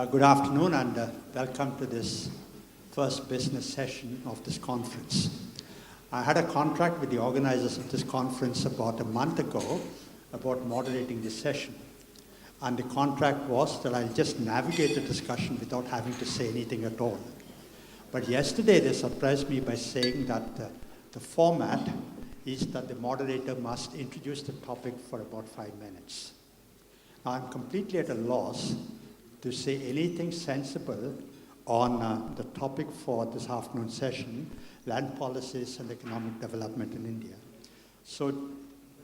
Good afternoon and welcome to this first business session of this conference. I had a contract with the organizers of this conference about a month ago about moderating this session. And the contract was that I'll just navigate the discussion without having to say anything at all. But yesterday they surprised me by saying that the format is that the moderator must introduce the topic for about 5 minutes. Now I'm completely at a loss to say anything sensible on the topic for this afternoon session, land policies and economic development in India. So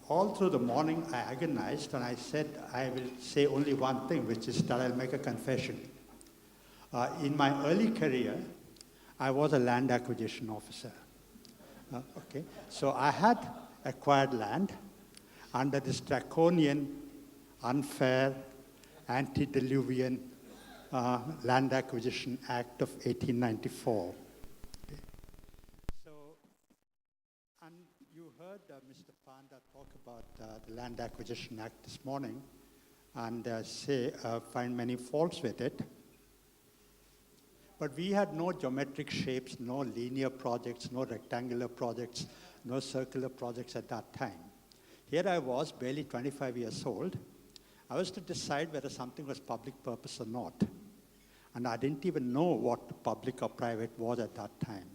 all through the morning I agonized and I said I will say only one thing, which is that I'll make a confession. In my early career, I was a land acquisition officer. So I had acquired land under this draconian, unfair, antediluvian Land Acquisition Act of 1894. Okay. So, and you heard Mr. Panda talk about the Land Acquisition Act this morning and find many faults with it. But we had no geometric shapes, no linear projects, no rectangular projects, no circular projects at that time. Here I was, barely 25 years old. I was to decide whether something was public purpose or not. And I didn't even know what public or private was at that time.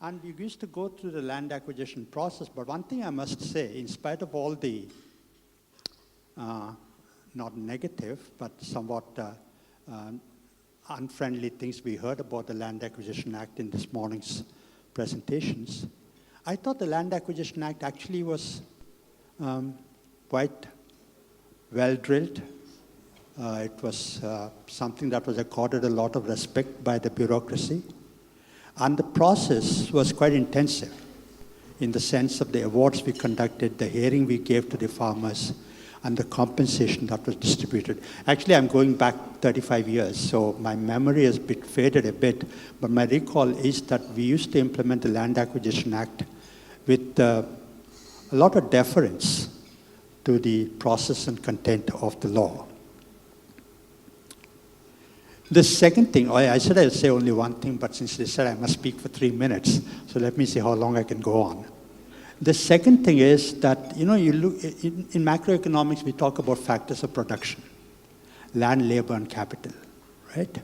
And we used to go through the land acquisition process, but one thing I must say, in spite of all the, not negative, but somewhat unfriendly things we heard about the Land Acquisition Act in this morning's presentations, I thought the Land Acquisition Act actually was quite well-drilled. It was something that was accorded a lot of respect by the bureaucracy. And the process was quite intensive in the sense of the awards we conducted, the hearing we gave to the farmers, and the compensation that was distributed. Actually, I'm going back 35 years, so my memory has faded a bit, but my recall is that we used to implement the Land Acquisition Act with a lot of deference to the process and content of the law. The second thing, I said I'll say only one thing, but since they said I must speak for 3 minutes, so let me see how long I can go on. The second thing is that, you look in macroeconomics, we talk about factors of production, land, labor, and capital, right?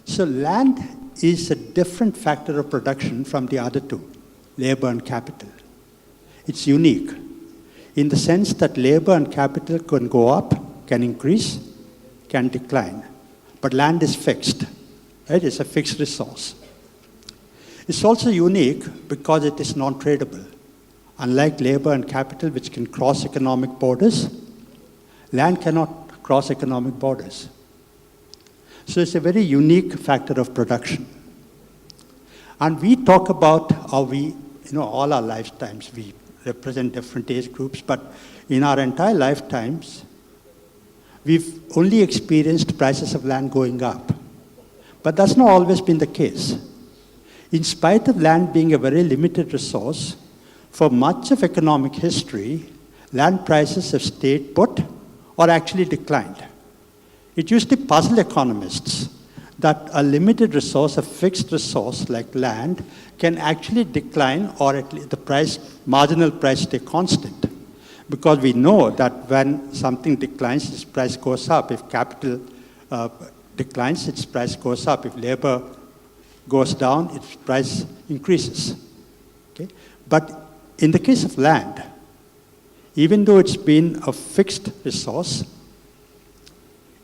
So land is a different factor of production from the other two, labor and capital. It's unique in the sense that labor and capital can go up, can increase, can decline. But land is fixed, right? It's a fixed resource. It's also unique because it is non-tradable. Unlike labor and capital, which can cross economic borders, land cannot cross economic borders. So it's a very unique factor of production. And we talk about how we, all our lifetimes, we represent different age groups, but in our entire lifetimes, we've only experienced prices of land going up. But that's not always been the case. In spite of land being a very limited resource, for much of economic history, land prices have stayed put or actually declined. It used to puzzle economists that a limited resource, a fixed resource like land, can actually decline or at least the marginal price stay constant. Because we know that when something declines, its price goes up. If capital declines, its price goes up. If labor goes down, its price increases. Okay? But in the case of land, even though it's been a fixed resource,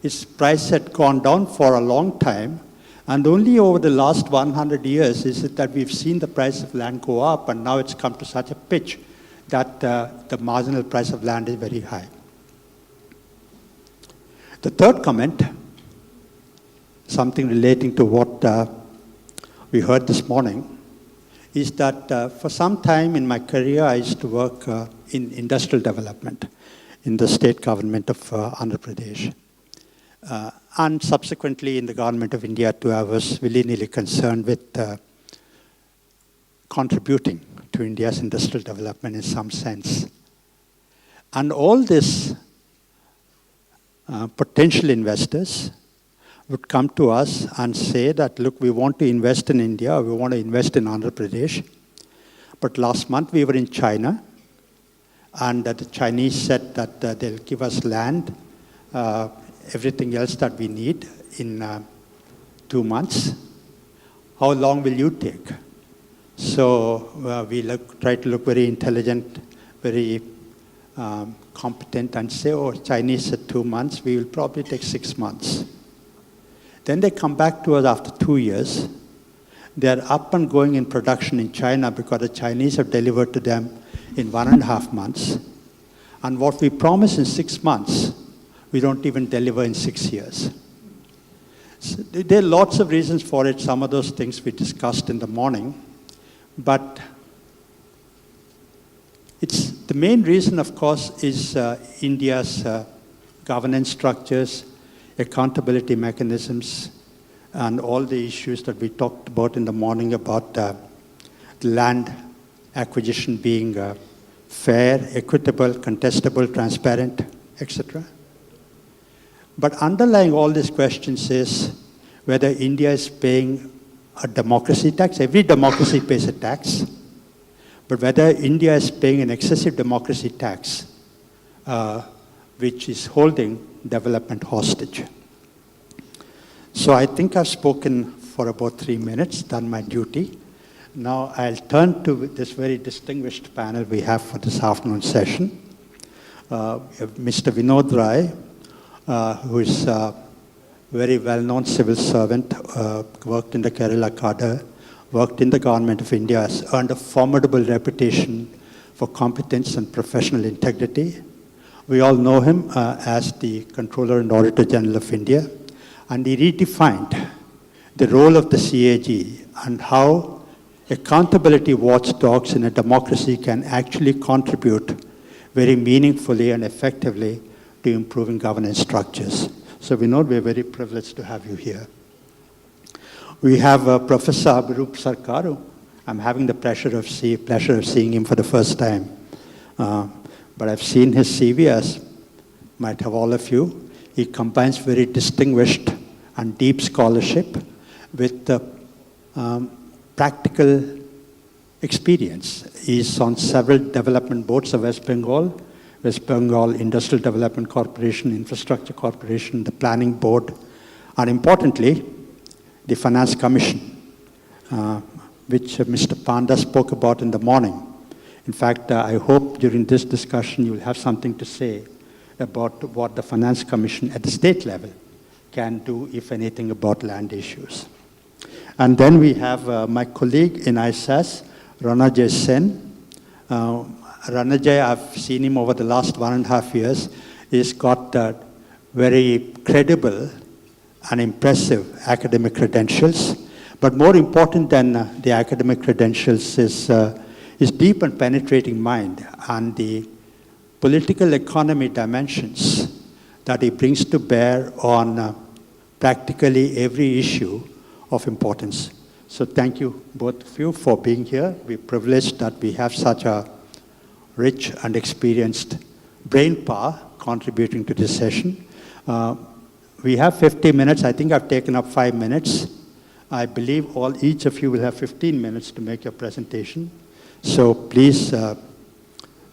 its price had gone down for a long time, and only over the last 100 years is it that we've seen the price of land go up, and now it's come to such a pitch that the marginal price of land is very high. The third comment, something relating to what we heard this morning, is that for some time in my career, I used to work in industrial development in the state government of Andhra Pradesh. And subsequently in the government of India too, I was willy-nilly concerned with contributing to India's industrial development in some sense. And all these potential investors would come to us and say that, look, we want to invest in India, we want to invest in Andhra Pradesh. But last month we were in China, and the Chinese said that they'll give us land, everything else that we need in 2 months. How long will you take? So we try to look very intelligent, very competent, and say, oh, Chinese said 2 months, we will probably take 6 months. Then they come back to us after 2 years. They're up and going in production in China because the Chinese have delivered to them in 1.5 months. And what we promise in 6 months, we don't even deliver in 6 years. So there are lots of reasons for it. Some of those things we discussed in the morning. But the main reason, of course, is India's governance structures, accountability mechanisms, and all the issues that we talked about in the morning about land acquisition being fair, equitable, contestable, transparent, etc. But underlying all these questions is whether India is paying a democracy tax. Every democracy pays a tax. But whether India is paying an excessive democracy tax, which is holding development hostage. So I think I've spoken for about 3 minutes, done my duty. Now I'll turn to this very distinguished panel we have for this afternoon session. Mr. Vinod Rai, who is a very well-known civil servant, worked in the Kerala cadre, worked in the government of India, has earned a formidable reputation for competence and professional integrity. We all know him as the Comptroller and Auditor-General of India, and he redefined the role of the CAG and how accountability watchdogs in a democracy can actually contribute very meaningfully and effectively to improving governance structures. So Vinod, we're very privileged to have you here. We have Professor Abhirup Sarkar, who I'm having the pleasure of seeing him for the first time. But I've seen his CV, as might have all of you. He combines very distinguished and deep scholarship with practical experience. He's on several development boards of West Bengal Industrial Development Corporation, Infrastructure Corporation, the Planning Board, and importantly, the Finance Commission, which Mr. Panda spoke about in the morning. In fact, I hope during this discussion you'll have something to say about what the Finance Commission at the state level can do, if anything, about land issues. And then we have my colleague in ISAS, Ronojoy Sen. Ronojoy, I've seen him over the last 1.5 years. He's got very credible and impressive academic credentials. But more important than the academic credentials is his deep and penetrating mind and the political economy dimensions that he brings to bear on practically every issue of importance. So thank you, both of you, for being here. We're privileged that we have such a rich and experienced brain power contributing to this session. We have 50 minutes. I think I've taken up 5 minutes. I believe each of you will have 15 minutes to make your presentation. So please,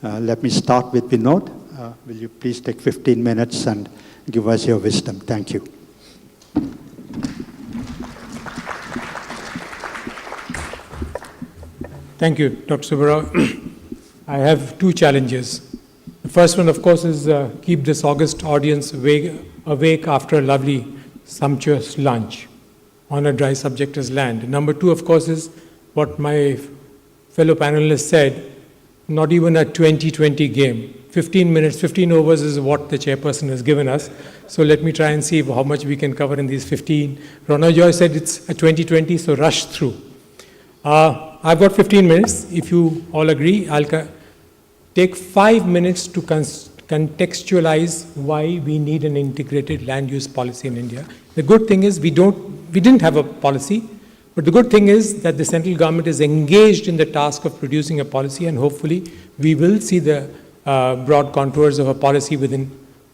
let me start with Vinod. Will you please take 15 minutes and give us your wisdom? Thank you. Thank you, Dr. Subbarao. I have 2 challenges. The first one, of course, is keep this august audience awake after a lovely, sumptuous lunch on a dry subject as land. Number 2, of course, is what my fellow panelists said, not even a 20-20 game. 15 minutes, 15 overs is what the chairperson has given us. So let me try and see how much we can cover in these 15. Ronojoy said it's a 20-20, so rush through. I've got 15 minutes. If you all agree, I'll take 5 minutes to contextualize why we need an integrated land use policy in India. The good thing is we didn't have a policy, but the good thing is that the central government is engaged in the task of producing a policy, and hopefully we will see the broad contours of a policy within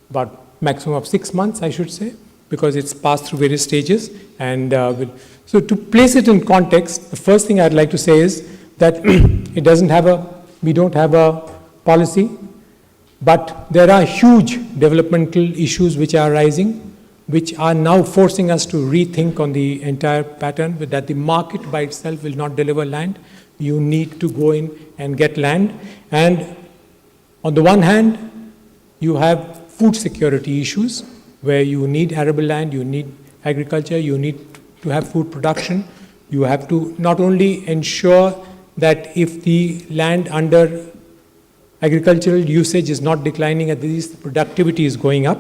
about maximum of 6 months, I should say. because it's passed through various stages. And so to place it in context, the first thing I'd like to say is that we don't have a policy, but there are huge developmental issues which are arising, which are now forcing us to rethink on the entire pattern, that the market by itself will not deliver land. You need to go in and get land. And on the one hand, you have food security issues, where you need arable land, you need agriculture, you need to have food production. You have to not only ensure that if the land under agricultural usage is not declining, at least productivity is going up.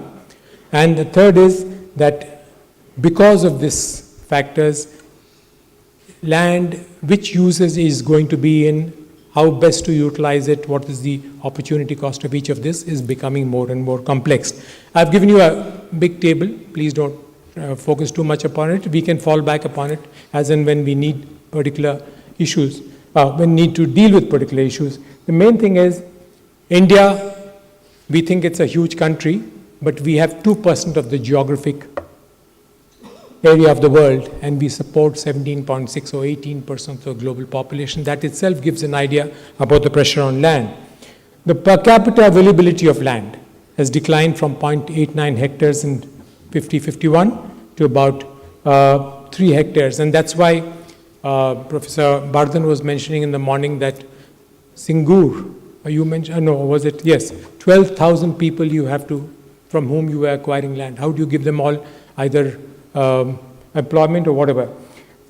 And the third is that because of these factors, land, which uses is going to be in, how best to utilize it, what is the opportunity cost of each of this, is becoming more and more complex. I've given you a big table. Please don't focus too much upon it. We can fall back upon it as and when we need particular issues, when need to deal with particular issues. The main thing is, India, we think it's a huge country, but we have 2% of the geographic area of the world, and we support 17.6 or 18% of the global population. That itself gives an idea about the pressure on land. The per capita availability of land has declined from 0.89 hectares in 50-51 to about 3 hectares. And that's why Professor Bardhan was mentioning in the morning that Singur, you mentioned, no, was it? Yes, 12,000 people you have to, from whom you are acquiring land. How do you give them all either employment or whatever?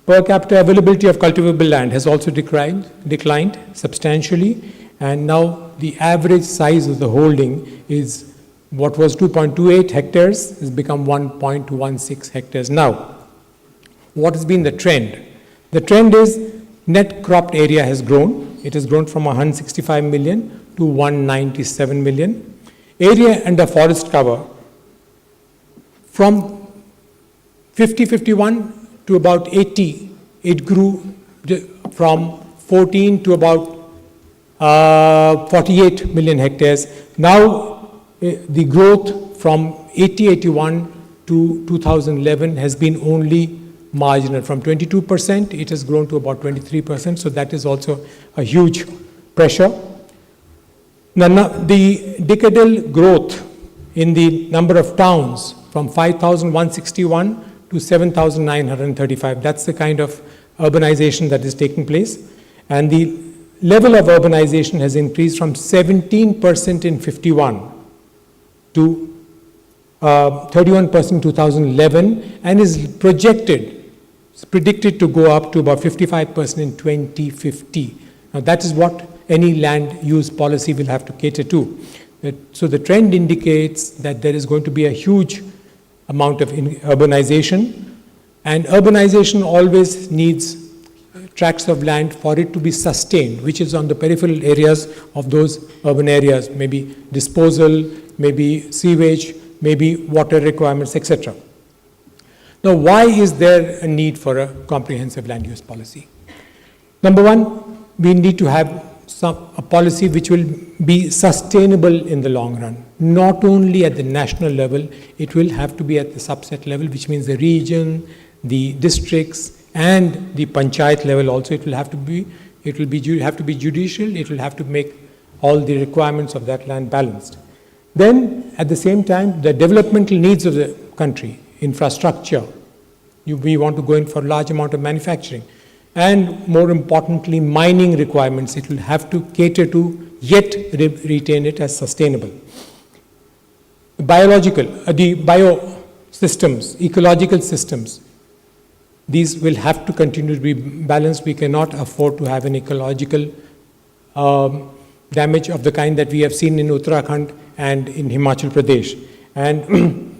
Per capita availability of cultivable land has also declined substantially, and now the average size of the holding is what was 2.28 hectares has become 1.16 hectares now. What has been the trend? The trend is net cropped area has grown. It has grown from 165 million to 197 million. Area under forest cover from 50-51 to about 80, it grew from 14 to about 48 million hectares. Now, the growth from 80-81 to 2011 has been only marginal. From 22%, it has grown to about 23%, so that is also a huge pressure. Now, the decadal growth in the number of towns from 5,161 to 7,935. That's the kind of urbanization that is taking place. And the level of urbanization has increased from 17% in 51 to 31% in 2011, and is predicted to go up to about 55% in 2050. Now, that is what any land use policy will have to cater to. So the trend indicates that there is going to be a huge amount of urbanization, and urbanization always needs tracts of land for it to be sustained, which is on the peripheral areas of those urban areas, maybe disposal, maybe sewage, maybe water requirements, etc. Now, why is there a need for a comprehensive land use policy? Number one, we need to have a policy which will be sustainable in the long run. Not only at the national level, it will have to be at the subset level, which means the region, the districts, and the panchayat level also. It will have to be judicial. It will have to make all the requirements of that land balanced. Then, at the same time, the developmental needs of the country, infrastructure. We want to go in for a large amount of manufacturing. And more importantly, mining requirements. It will have to cater to, yet retain it as sustainable. The biosystems, ecological systems, these will have to continue to be balanced. We cannot afford to have an ecological damage of the kind that we have seen in Uttarakhand and in Himachal Pradesh. And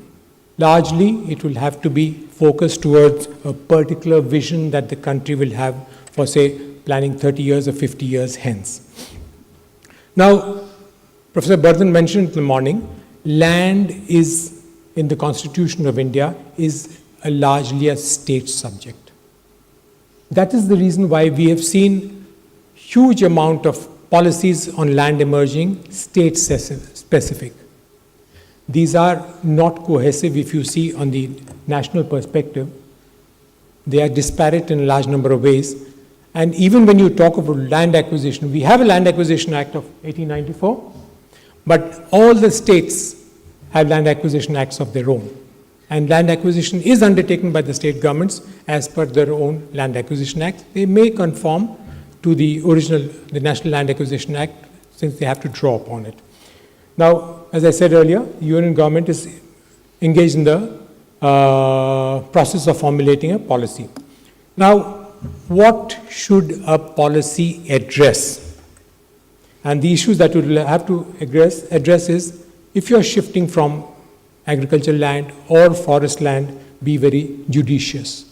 largely, it will have to be focused towards a particular vision that the country will have for, say, planning 30 years or 50 years hence. Now, Professor Bardhan mentioned in the morning, land is, in the Constitution of India, is largely a state subject. That is the reason why we have seen huge amount of policies on land emerging state-specific. These are not cohesive if you see on the national perspective. They are disparate in a large number of ways. And even when you talk about land acquisition, we have a Land Acquisition Act of 1894, but all the states have land acquisition acts of their own. And land acquisition is undertaken by the state governments as per their own Land Acquisition Act. They may conform to the original, the National Land Acquisition Act, since they have to draw upon it. Now, as I said earlier, the union government is engaged in the process of formulating a policy. Now, what should a policy address? And the issues that we will have to address is, if you are shifting from agricultural land or forest land, be very judicious.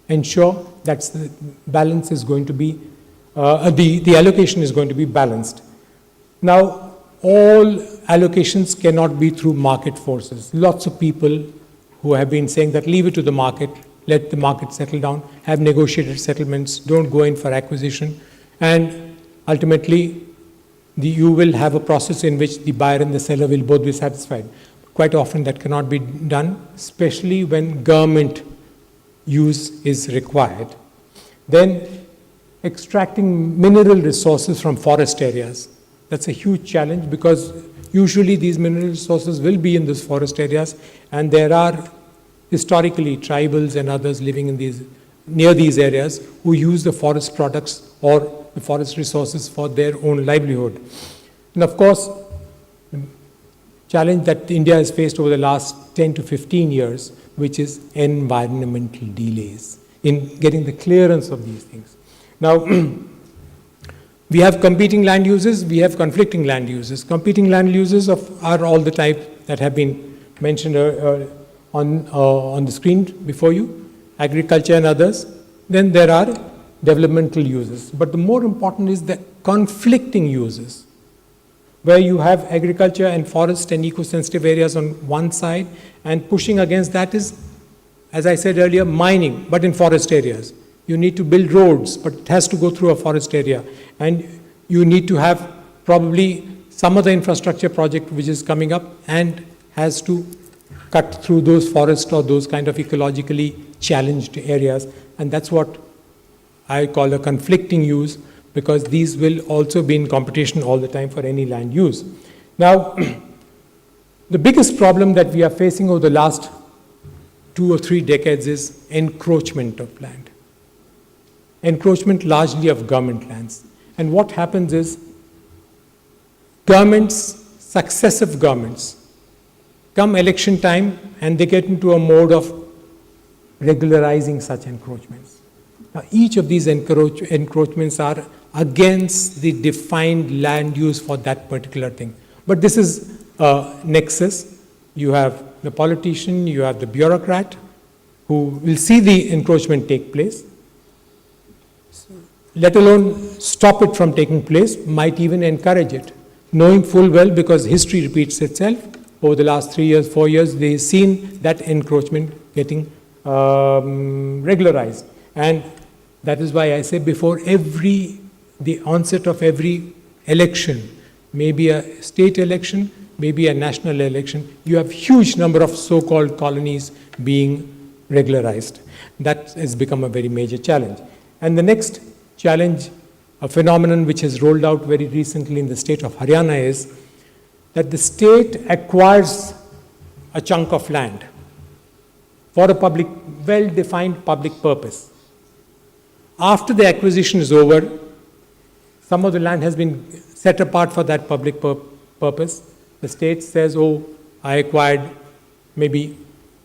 Ensure that the balance is going to be, the allocation is going to be balanced. Now, all allocations cannot be through market forces. Lots of people who have been saying that leave it to the market, let the market settle down, have negotiated settlements, don't go in for acquisition, and ultimately you will have a process in which the buyer and the seller will both be satisfied. Quite often that cannot be done, especially when government use is required. Then extracting mineral resources from forest areas. That's a huge challenge, because usually these mineral resources will be in those forest areas, and there are historically tribals and others living in near these areas who use the forest products or the forest resources for their own livelihood. And of course, the challenge that India has faced over the last 10 to 15 years, which is environmental delays in getting the clearance of these things. Now, we have competing land uses, we have conflicting land uses. Competing land uses are all the type that have been mentioned on the screen before you, agriculture and others. Then there are developmental uses. But the more important is the conflicting uses, where you have agriculture and forest and eco-sensitive areas on one side, and pushing against that is, as I said earlier, mining, but in forest areas. You need to build roads, but it has to go through a forest area. And you need to have probably some other infrastructure project which is coming up and has to cut through those forests or those kind of ecologically challenged areas. And that's what I call a conflicting use, because these will also be in competition all the time for any land use. Now, the biggest problem that we are facing over the last 2 or 3 decades is encroachment of land. Encroachment largely of government lands. And what happens is, successive governments, come election time and they get into a mode of regularizing such encroachments. Now, each of these encroachments are against the defined land use for that particular thing. But this is a nexus. You have the politician, you have the bureaucrat who will see the encroachment take place, let alone stop it from taking place, might even encourage it, knowing full well, because history repeats itself. Over the last 3 years, 4 years, they've seen that encroachment getting regularized. And that is why I say before the onset of every election, maybe a state election, maybe a national election, you have huge number of so-called colonies being regularized. That has become a very major challenge. And the next challenge, a phenomenon which has rolled out very recently in the state of Haryana, is that the state acquires a chunk of land for a well-defined public purpose. After the acquisition is over, some of the land has been set apart for that public purpose. The state says, oh, I acquired maybe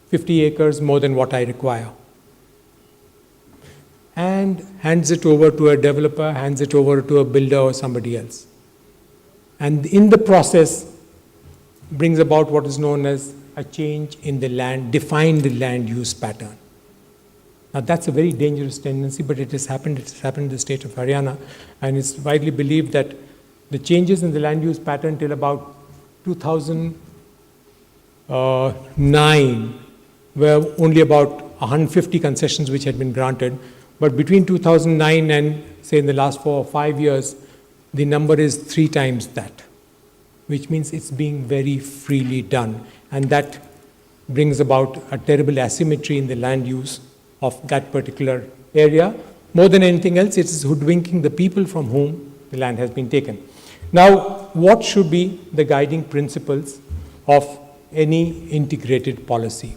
50 acres more than what I require, and hands it over to a developer, hands it over to a builder or somebody else. And in the process, brings about what is known as a change in the defined land use pattern. Now, that's a very dangerous tendency, but it has happened in the state of Haryana, and it's widely believed that the changes in the land use pattern till about 2009 were only about 150 concessions which had been granted, but between 2009 and, say, in the last 4 or 5 years, the number is 3 times that, which means it's being very freely done. and that brings about a terrible asymmetry in the land use of that particular area. More than anything else, it is hoodwinking the people from whom the land has been taken. Now, what should be the guiding principles of any integrated policy?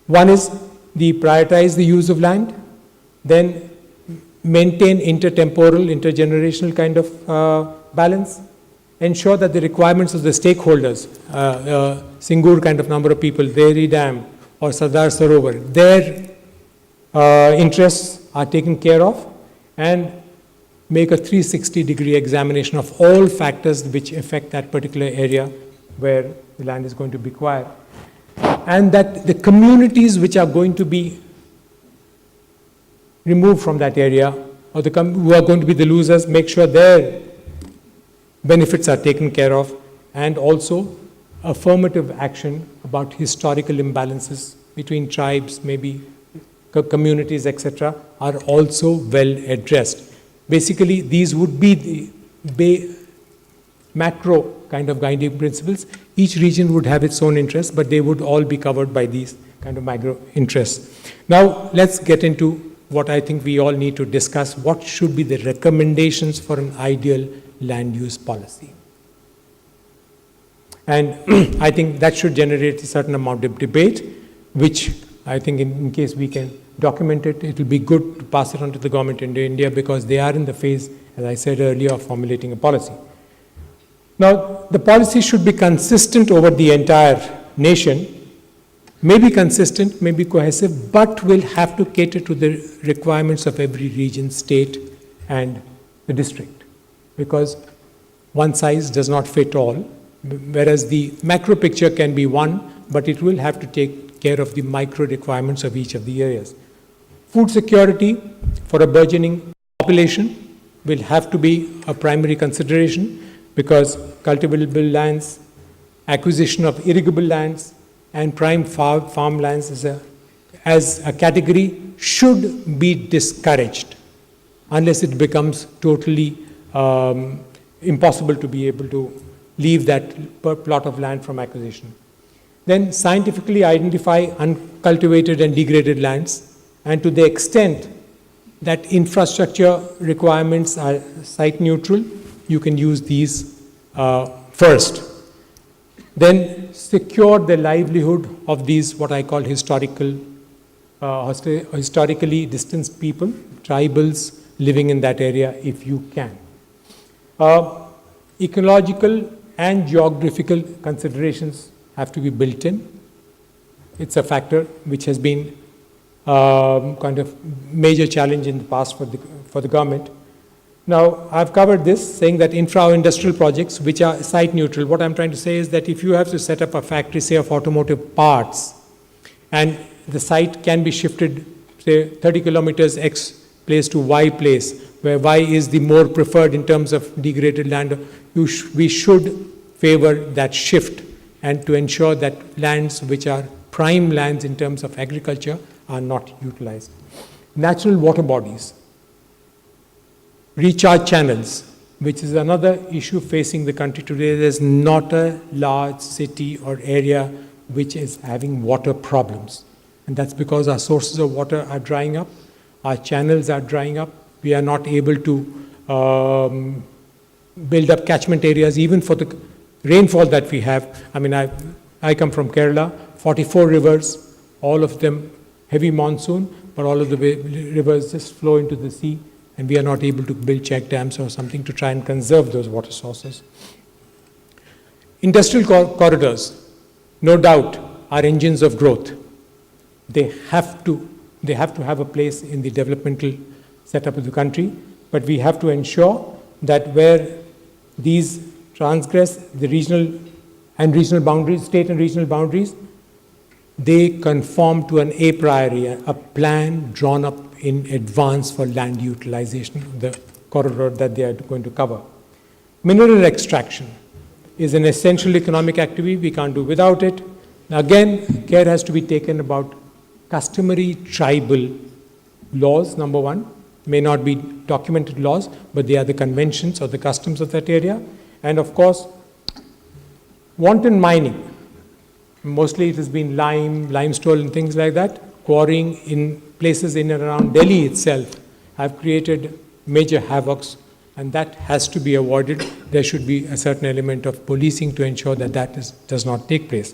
One is prioritize the use of land, then maintain intertemporal, intergenerational kind of balance, ensure that the requirements of the stakeholders, Singur kind of number of people, Dehri Dam or Sardar Sarovar, their interests are taken care of, and make a 360-degree examination of all factors which affect that particular area where the land is going to be acquired. And that the communities which are going to be removed from that area, or who are going to be the losers, make sure their benefits are taken care of, and also affirmative action about historical imbalances between tribes, maybe communities, etc., are also well addressed. Basically, these would be the macro kind of guiding principles. Each region would have its own interests, but they would all be covered by these kind of macro interests. Now, let's get into what I think we all need to discuss. What should be the recommendations for an ideal land use policy? And I think that should generate a certain amount of debate, which I think in case we can document it, it will be good to pass it on to the government in India, because they are in the phase, as I said earlier, of formulating a policy. Now, the policy should be consistent over the entire nation, may be consistent, may be cohesive, but will have to cater to the requirements of every region, state, and the district, because one size does not fit all, whereas the macro picture can be one, but it will have to take care of the micro requirements of each of the areas. Food security for a burgeoning population will have to be a primary consideration, because cultivable lands, acquisition of irrigable lands, and prime farmlands as a category should be discouraged unless it becomes totally impossible to be able to leave that plot of land from acquisition. Then scientifically identify uncultivated and degraded lands, and to the extent that infrastructure requirements are site neutral, you can use these first. Then secure the livelihood of these, what I call historically distanced people, tribals living in that area if you can. Ecological and geographical considerations have to be built in. It's a factor which has been kind of major challenge in the past for the government. Now, I've covered this, saying that infra-industrial projects which are site neutral. What I'm trying to say is that if you have to set up a factory, say of automotive parts, and the site can be shifted, say 30 kilometers X place to Y place, where Y is the more preferred in terms of degraded land, we should favor that shift, and to ensure that lands which are prime lands in terms of agriculture are not utilized. Natural water bodies, recharge channels, which is another issue facing the country today. There's not a large city or area which is having water problems. And that's because our sources of water are drying up, our channels are drying up, we are not able to build up catchment areas even for the rainfall that we have. I mean, I come from Kerala, 44 rivers, all of them heavy monsoon, but all of the rivers just flow into the sea, and we are not able to build check dams or something to try and conserve those water sources. Industrial corridors, no doubt, are engines of growth. They have to have a place in the developmental setup of the country, but we have to ensure that where these transgress the regional boundaries, state and regional boundaries, they conform to an a priori, a plan drawn up in advance for land utilization of the corridor that they are going to cover. Mineral extraction is an essential economic activity. We can't do without it. Now again, care has to be taken about customary tribal laws, number one. May not be documented laws, but they are the conventions or the customs of that area. And of course, wanton mining Mostly it has been limestone and things like that. Quarrying in places in and around Delhi itself have created major havocs, and that has to be avoided. There should be a certain element of policing to ensure that does not take place.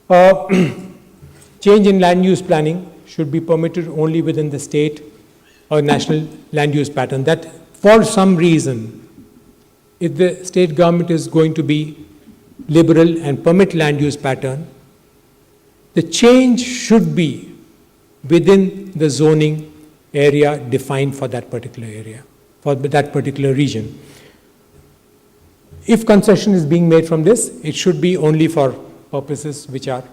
Change in land use planning should be permitted only within the state or national land use pattern. That for some reason, if the state government is going to be liberal and permit land use pattern, the change should be within the zoning area defined for that particular area, for that particular region. If concession is being made from this, it should be only for purposes which are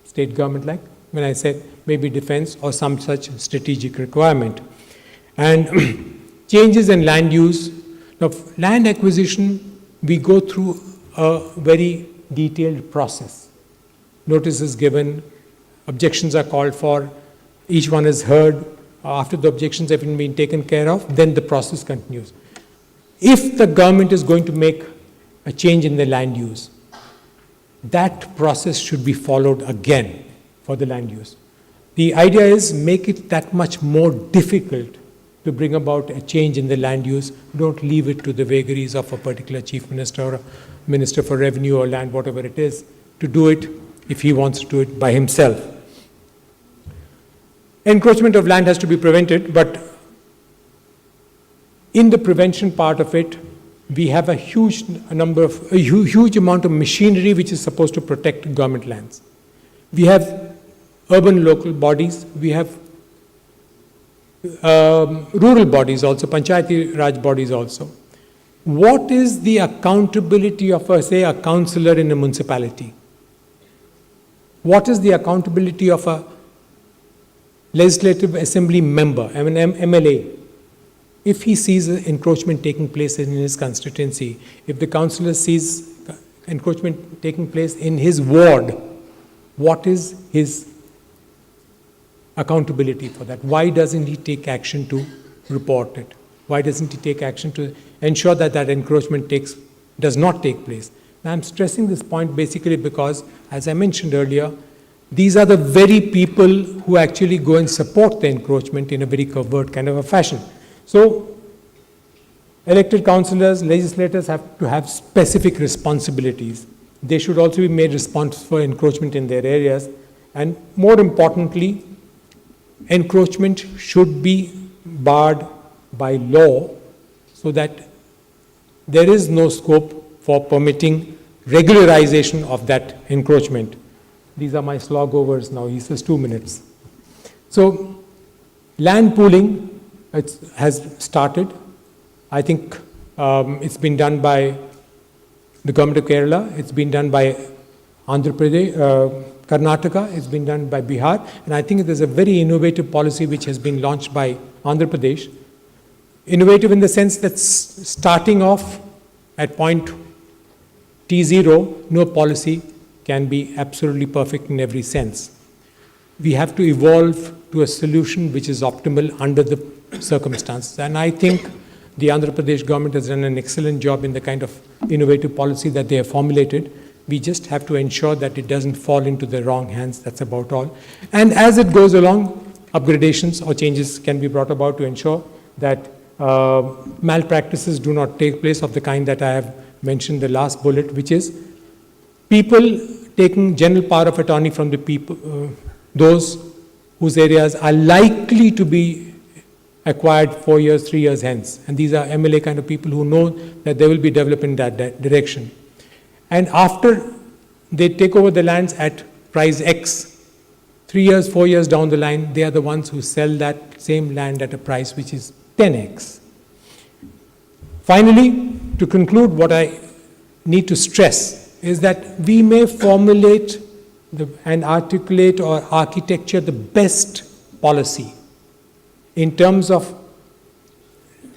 state government like, when I said maybe defense or some such strategic requirement. And changes in land use. Now, land acquisition, we go through a very detailed process. Notice is given, objections are called for, each one is heard. After the objections have been taken care of, then the process continues. If the government is going to make a change in the land use, that process should be followed again for the land use. The idea is make it that much more difficult to bring about a change in the land use. Don't leave it to the vagaries of a particular chief minister or a minister for revenue or land, whatever it is, to do it if he wants to do it by himself. Encroachment of land has to be prevented, but in the prevention part of it, we have a huge amount of machinery which is supposed to protect government lands. We have urban local bodies, we have rural bodies also, Panchayati Raj bodies also. What is the accountability of, say, a councillor in a municipality? What is the accountability of a legislative assembly member, an MLA? If he sees an encroachment taking place in his constituency, if the councillor sees encroachment taking place in his ward, what is his accountability for that? Why doesn't he take action to report it? Why doesn't he take action to ensure that that encroachment does not take place? Now, I'm stressing this point basically because, as I mentioned earlier, these are the very people who actually go and support the encroachment in a very covert kind of a fashion. So, elected councillors, legislators have to have specific responsibilities. They should also be made responsible for encroachment in their areas. And more importantly, encroachment should be barred by law so that there is no scope for permitting regularization of that encroachment. These are my slog overs now. He says 2 minutes. So, land pooling has started. I think it's been done by the government of Kerala. It's been done by Andhra Pradesh, Karnataka. It's been done by Bihar. And I think there's a very innovative policy which has been launched by Andhra Pradesh. Innovative in the sense that starting off at point T0, no policy can be absolutely perfect in every sense. We have to evolve to a solution which is optimal under the circumstances. And I think the Andhra Pradesh government has done an excellent job in the kind of innovative policy that they have formulated. We just have to ensure that it doesn't fall into the wrong hands. That's about all. And as it goes along, upgradations or changes can be brought about to ensure that malpractices do not take place of the kind that I have mentioned in the last bullet, which is people taking general power of attorney from the people, those whose areas are likely to be acquired 4 years, 3 years hence. And these are MLA kind of people who know that they will be developing that direction. And after they take over the lands at price X, 3 years, 4 years down the line, they are the ones who sell that same land at a price which is 10x. Finally, to conclude, what I need to stress is that we may formulate and articulate or architecture the best policy in terms of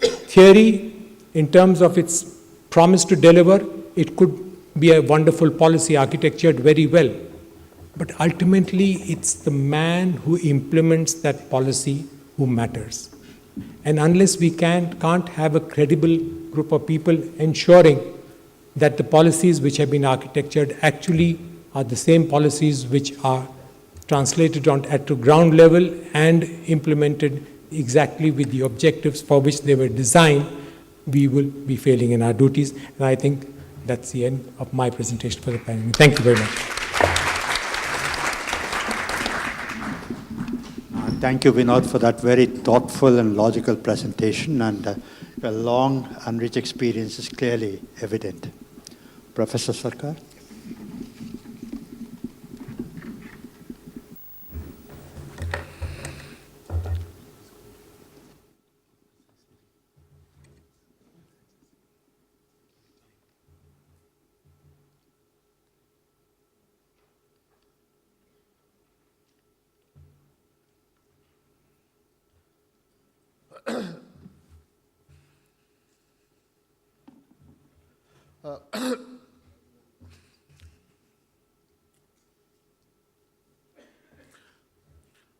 theory, in terms of its promise to deliver. It could be a wonderful policy architectured very well. But ultimately, it's the man who implements that policy who matters. And unless we can't have a credible group of people ensuring that the policies which have been architectured actually are the same policies which are translated at the ground level and implemented exactly with the objectives for which they were designed, we will be failing in our duties. And I think that's the end of my presentation for the panel. Thank you very much. Thank you, Vinod, for that very thoughtful and logical presentation, and your long and rich experience is clearly evident. Professor Sarkar?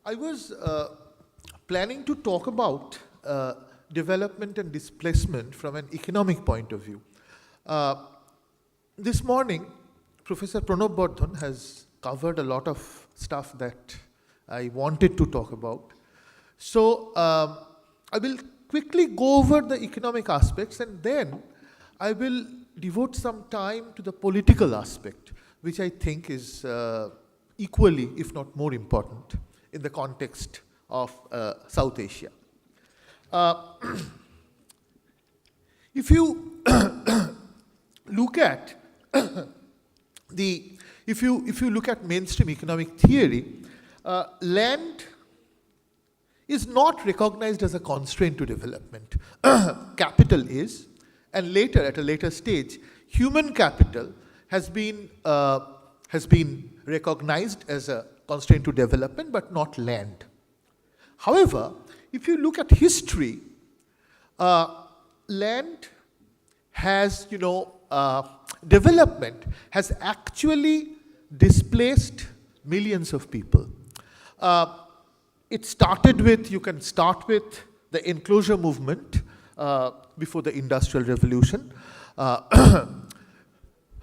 I was planning to talk about development and displacement from an economic point of view. This morning, Professor Pranab Bardhan has covered a lot of stuff that I wanted to talk about. So I will quickly go over the economic aspects, and then I will devote some time to the political aspect, which I think is equally, if not more important, in the context of South Asia. If you look at if you look at mainstream economic theory, land is not recognized as a constraint to development. Capital is, and later, at a later stage, human capital has been recognized as a constraint to development, but not land. However, if you look at history, land has, development has actually displaced millions of people. It started with, you can start with the enclosure movement before the Industrial Revolution.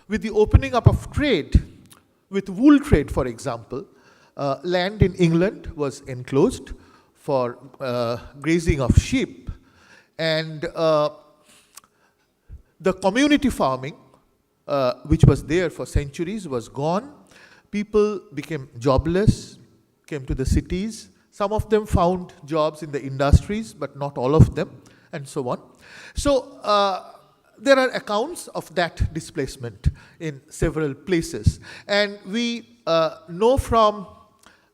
With the opening up of trade, with wool trade, for example, land in England was enclosed for grazing of sheep, and the community farming, which was there for centuries, was gone. People became jobless, came to the cities. Some of them found jobs in the industries, but not all of them, and so on. So there are accounts of that displacement in several places. And we know from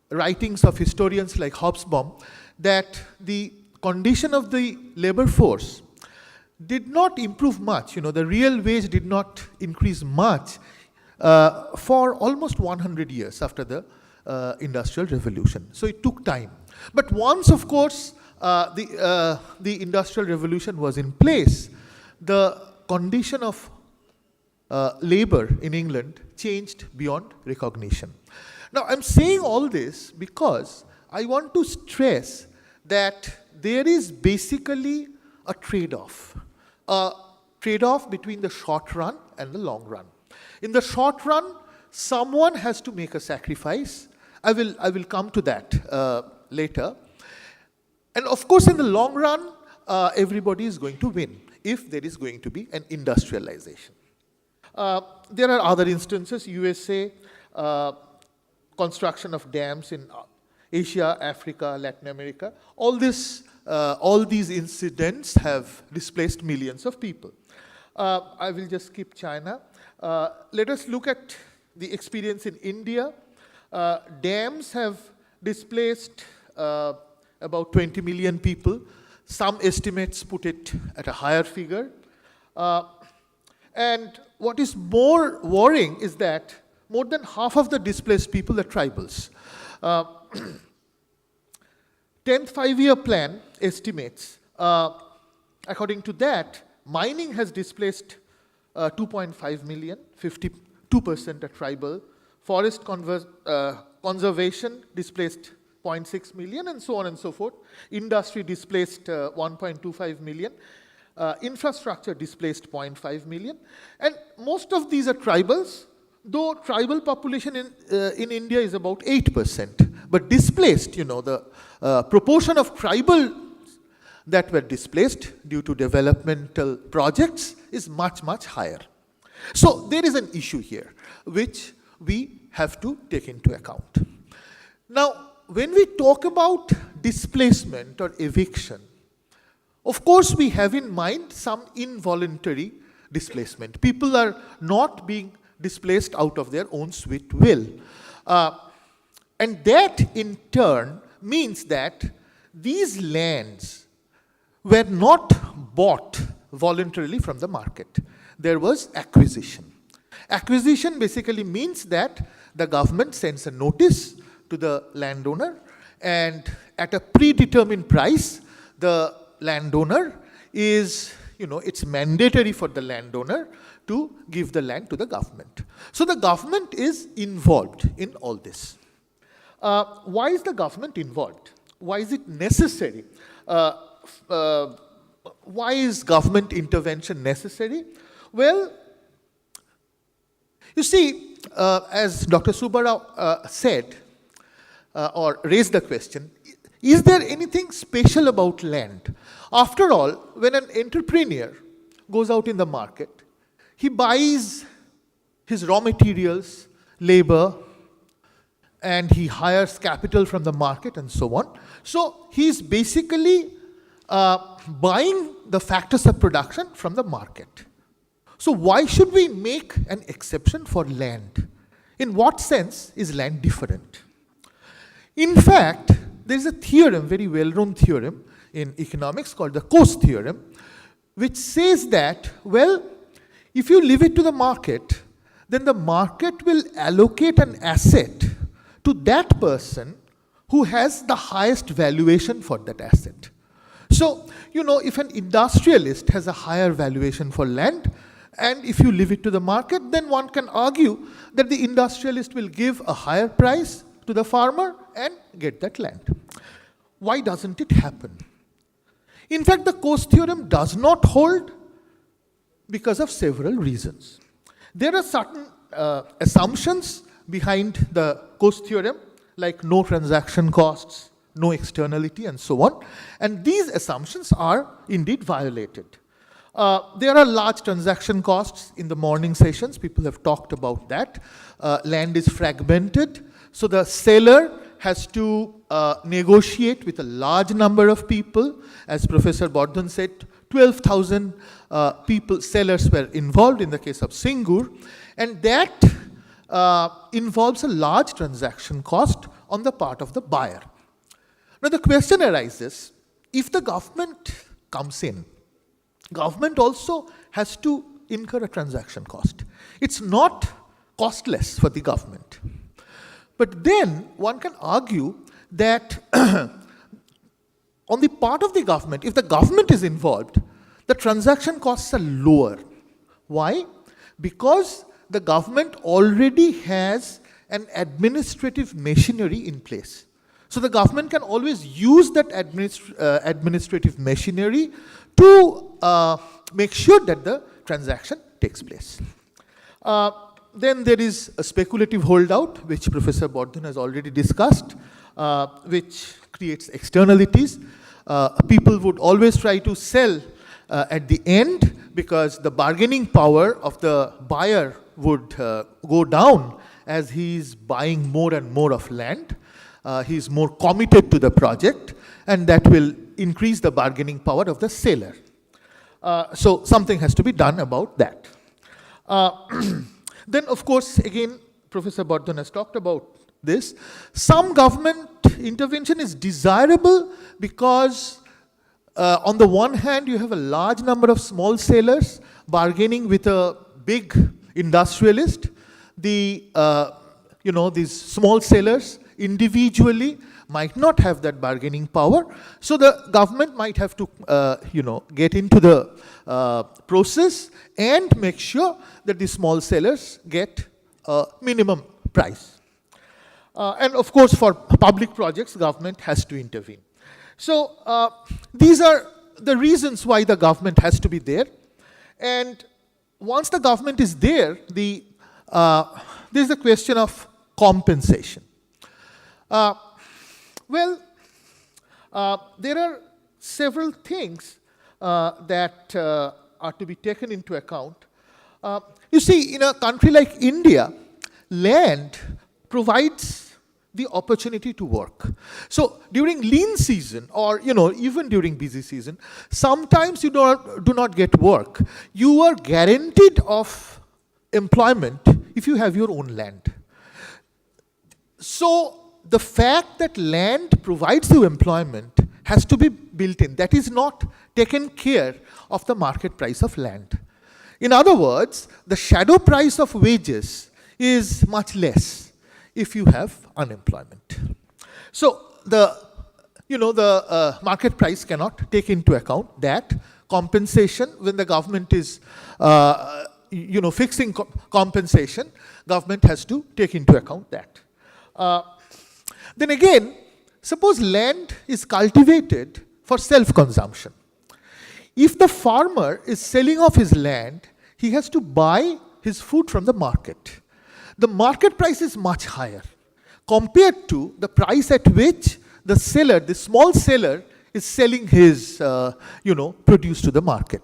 writings of historians like Hobsbawm that the condition of the labor force did not improve much. The real wage did not increase much for almost 100 years after the Industrial Revolution. So it took time. But once, of course, the Industrial Revolution was in place, the condition of labor in England changed beyond recognition. Now, I'm saying all this because I want to stress that there is basically a trade-off between the short run and the long run. In the short run, someone has to make a sacrifice. I will come to that later. And of course, in the long run, everybody is going to win if there is going to be an industrialization. There are other instances, USA, construction of dams in Asia, Africa, Latin America. All these incidents have displaced millions of people. I will just skip China. Let us look at the experience in India. Dams have displaced about 20 million people. Some estimates put it at a higher figure. And what is more worrying is that more than half of the displaced people are tribals. 10th five-year plan estimates, according to that, mining has displaced 2.5 million, 52% are tribal. Forest conservation displaced 0.6 million, and so on and so forth. Industry displaced 1.25 million. Infrastructure displaced 0.5 million. And most of these are tribals. though tribal population in India is about 8%, but displaced, the proportion of tribal that were displaced due to developmental projects is much, much higher. So there is an issue here which we have to take into account. Now, when we talk about displacement or eviction, of course we have in mind some involuntary displacement. People are not being displaced out of their own sweet will. And that in turn means that these lands were not bought voluntarily from the market. There was acquisition. Acquisition basically means that the government sends a notice to the landowner, and at a predetermined price, the landowner is, it's mandatory for the landowner to give the land to the government. So the government is involved in all this. Why is the government involved? Why is it necessary? Why is government intervention necessary? Well, you see, as Dr. Subbarao said, or raised the question, is there anything special about land? After all, when an entrepreneur goes out in the market, he buys his raw materials, labor, and he hires capital from the market and so on. So he's basically buying the factors of production from the market. So why should we make an exception for land? In what sense is land different? In fact, there is a theorem, very well-known theorem in economics called the cost theorem, which says that, well, if you leave it to the market, then the market will allocate an asset to that person who has the highest valuation for that asset. So, if an industrialist has a higher valuation for land, and if you leave it to the market, then one can argue that the industrialist will give a higher price to the farmer and get that land. Why doesn't it happen? In fact, the cost theorem does not hold because of several reasons. There are certain assumptions behind the cost theorem, like no transaction costs, no externality, and so on. And these assumptions are indeed violated. There are large transaction costs in the morning sessions. People have talked about that. Land is fragmented. So the seller has to negotiate with a large number of people. As Professor Bordhan said, 12,000 sellers were involved in the case of Singur. And that involves a large transaction cost on the part of the buyer. Now the question arises, if the government comes in, government also has to incur a transaction cost. It's not costless for the government. But then one can argue that on the part of the government, if the government is involved, the transaction costs are lower. Why? Because the government already has an administrative machinery in place. So the government can always use that administrative machinery to make sure that the transaction takes place. Then there is a speculative holdout, which Professor Bordhan has already discussed, which creates externalities. People would always try to sell at the end because the bargaining power of the buyer would go down as he's buying more and more of land. He's more committed to the project, and that will increase the bargaining power of the seller. So something has to be done about that. Then, of course, again, Professor Bordhan has talked about this. Some government intervention is desirable because, on the one hand, you have a large number of small sellers bargaining with a big industrialist. These small sellers individually might not have that bargaining power. So the government might have to, get into the process and make sure that the small sellers get a minimum price. And of course, for public projects, government has to intervene. So these are the reasons why the government has to be there. And once the government is there, the There's a question of compensation. Well, there are several things that are to be taken into account. You see, in a country like India, land provides the opportunity to work. So during lean season, or even during busy season, sometimes you do not get work. You are guaranteed of employment if you have your own land. So the fact that land provides you employment has to be built in. That is not taken care of the market price of land. In other words, the shadow price of wages is much less if you have unemployment. So the market price cannot take into account that compensation. When the government is fixing compensation, government has to take into account that. Then again, suppose land is cultivated for self-consumption. If the farmer is selling off his land, he has to buy his food from the market. The market price is much higher compared to the price at which the seller, the small seller, is selling his produce to the market.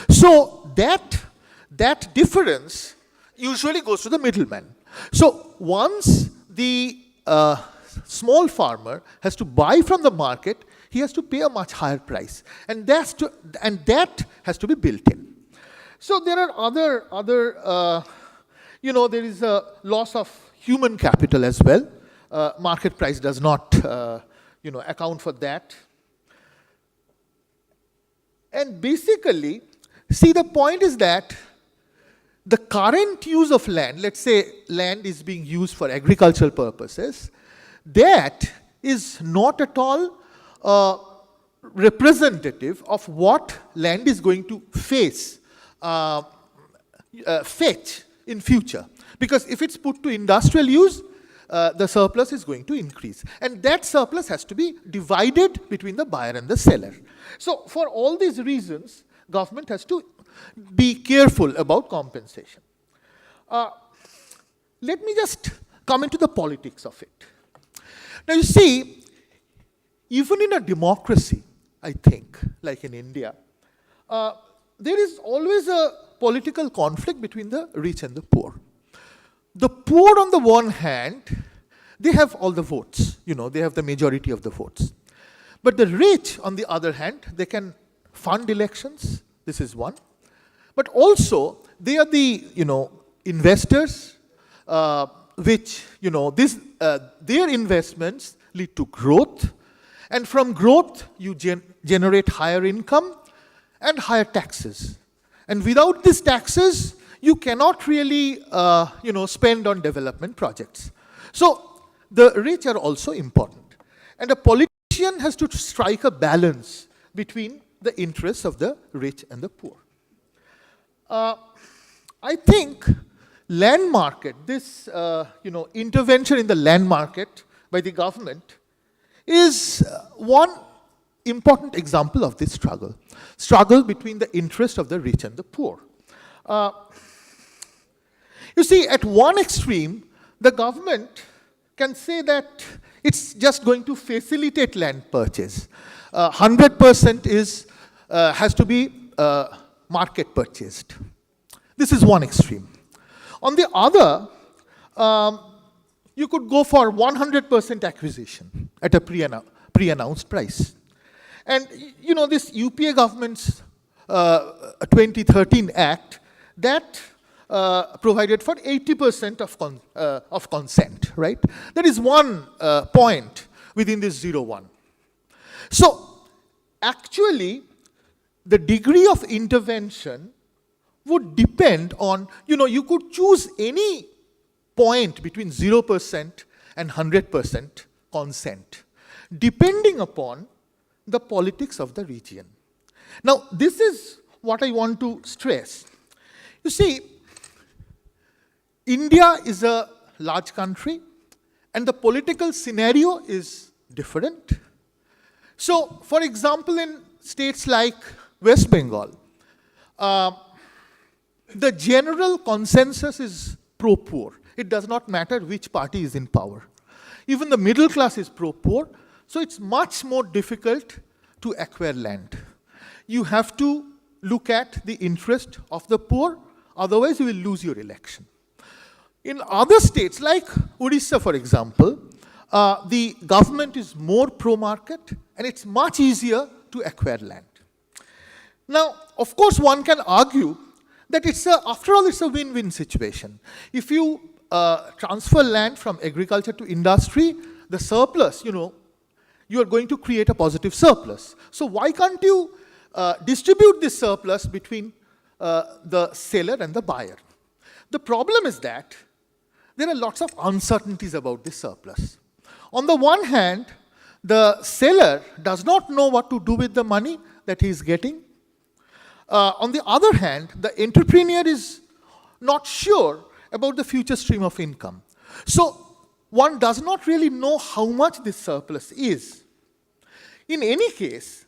So that difference usually goes to the middleman. So once the small farmer has to buy from the market, he has to pay a much higher price, and that has to be built in. So there are other there is a loss of human capital as well. Market price does not account for that. And basically, see, the point is that the current use of land, let's say land is being used for agricultural purposes, that is not at all representative of what land is going to fetch in future. Because if it's put to industrial use, the surplus is going to increase. And that surplus has to be divided between the buyer and the seller. So for all these reasons, government has to be careful about compensation. Let me just come into the politics of it. Now you see, even in a democracy, I think, like in India, there is always a political conflict between the rich and the poor. The poor, on the one hand, they have all the votes, they have the majority of the votes. But the rich, on the other hand, they can fund elections, this is one. But also, they are the, investors, which, their investments lead to growth. And from growth, you generate higher income and higher taxes. And without these taxes, you cannot really, spend on development projects. So the rich are also important. And a politician has to strike a balance between the interests of the rich and the poor. I think land market, this, intervention in the land market by the government is one important example of this struggle between the interest of the rich and the poor. You see, at one extreme, the government can say that it's just going to facilitate land purchase. 100% has to be market purchased. This is one extreme. On the other, you could go for 100% acquisition at a pre-announced price. And this UPA government's 2013 Act, that provided for 80% of consent, right? That is one point within this 0-1. So actually, the degree of intervention would depend on, you could choose any point between 0% and 100% consent, depending upon the politics of the region. Now, this is what I want to stress. You see, India is a large country, and the political scenario is different. So, for example, in states like West Bengal, the general consensus is pro-poor. It does not matter which party is in power. Even the middle class is pro-poor, so it's much more difficult to acquire land. You have to look at the interest of the poor, otherwise you will lose your election. In other states, like Odisha, for example, the government is more pro-market, and it's much easier to acquire land. Now, of course, one can argue that after all, it's a win-win situation. If you transfer land from agriculture to industry, the surplus, you are going to create a positive surplus. So why can't you distribute this surplus between the seller and the buyer? The problem is that there are lots of uncertainties about this surplus. On the one hand, the seller does not know what to do with the money that he is getting. On the other hand, the entrepreneur is not sure about the future stream of income. So one does not really know how much this surplus is. In any case,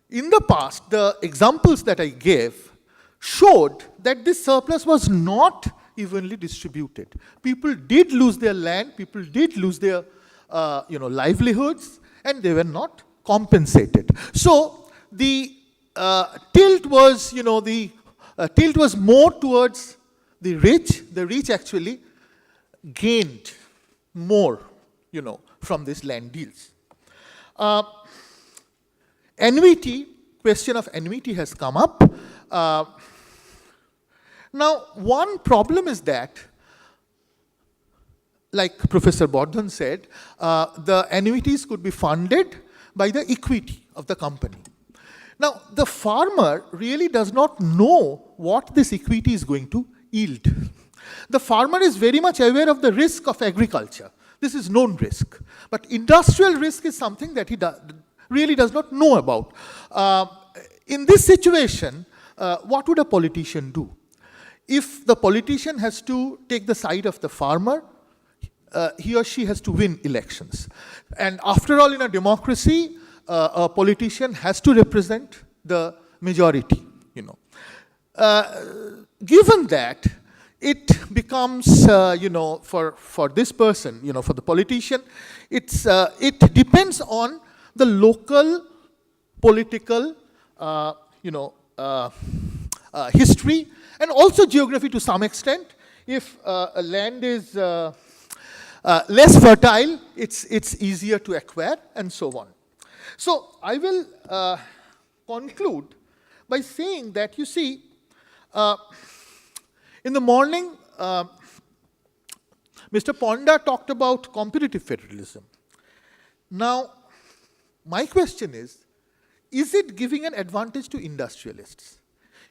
in the past, the examples that I gave showed that this surplus was not evenly distributed. People did lose their land, people did lose their livelihoods, and they were not compensated. So the tilt was, tilt was more towards the rich. The rich actually gained more, from these land deals. Annuity, question of annuity has come up. Now, one problem is that, like Professor Bordhan said, the annuities could be funded by the equity of the company. Now, the farmer really does not know what this equity is going to yield. The farmer is very much aware of the risk of agriculture. This is known risk. But industrial risk is something that he really does not know about. In this situation, what would a politician do? If the politician has to take the side of the farmer, he or she has to win elections. And after all, in a democracy, a politician has to represent the majority, Given that, it becomes, for this person, for the politician, it depends on the local political, history, and also geography to some extent. If a land is less fertile, it's easier to acquire, and so on. So I will conclude by saying that, you see, in the morning, Mr. Ponda talked about competitive federalism. Now, my question is it giving an advantage to industrialists?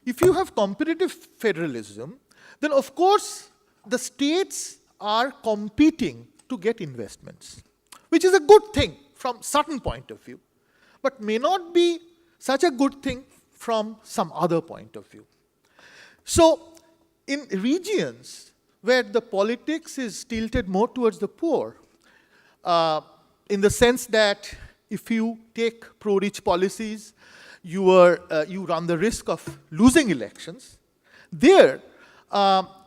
If you have competitive federalism, then of course the states are competing to get investments, which is a good thing from certain point of view, but may not be such a good thing from some other point of view. So, in regions where the politics is tilted more towards the poor, in the sense that if you take pro-rich policies, you run the risk of losing elections. There,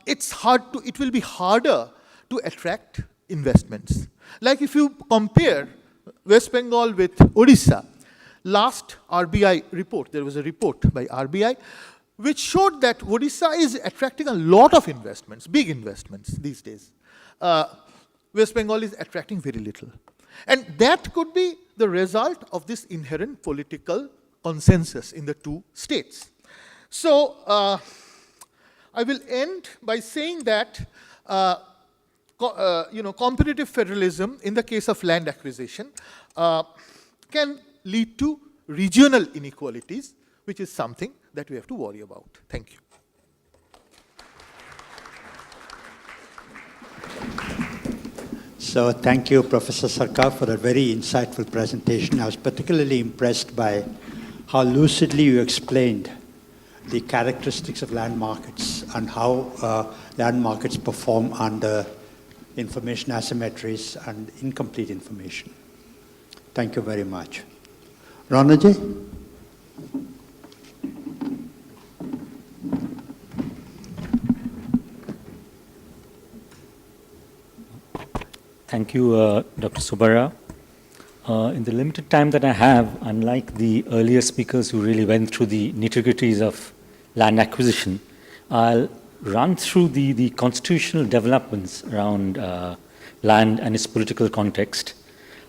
it will be harder to attract investments. Like if you compare West Bengal with Odisha, last RBI report, there was a report by RBI, which showed that Odisha is attracting a lot of investments, big investments these days. West Bengal is attracting very little. And that could be the result of this inherent political consensus in the two states. So, I will end by saying that competitive federalism in the case of land acquisition can lead to regional inequalities, which is something that we have to worry about. Thank you. So thank you, Professor Sarkar, for a very insightful presentation. I was particularly impressed by how lucidly you explained the characteristics of land markets and how land markets perform under information asymmetries and incomplete information. Thank you very much. Ronojoy? Thank you, Dr. Subbarao. In the limited time that I have, unlike the earlier speakers who really went through the nitty-gritties of land acquisition, I'll run through the constitutional developments around land and its political context.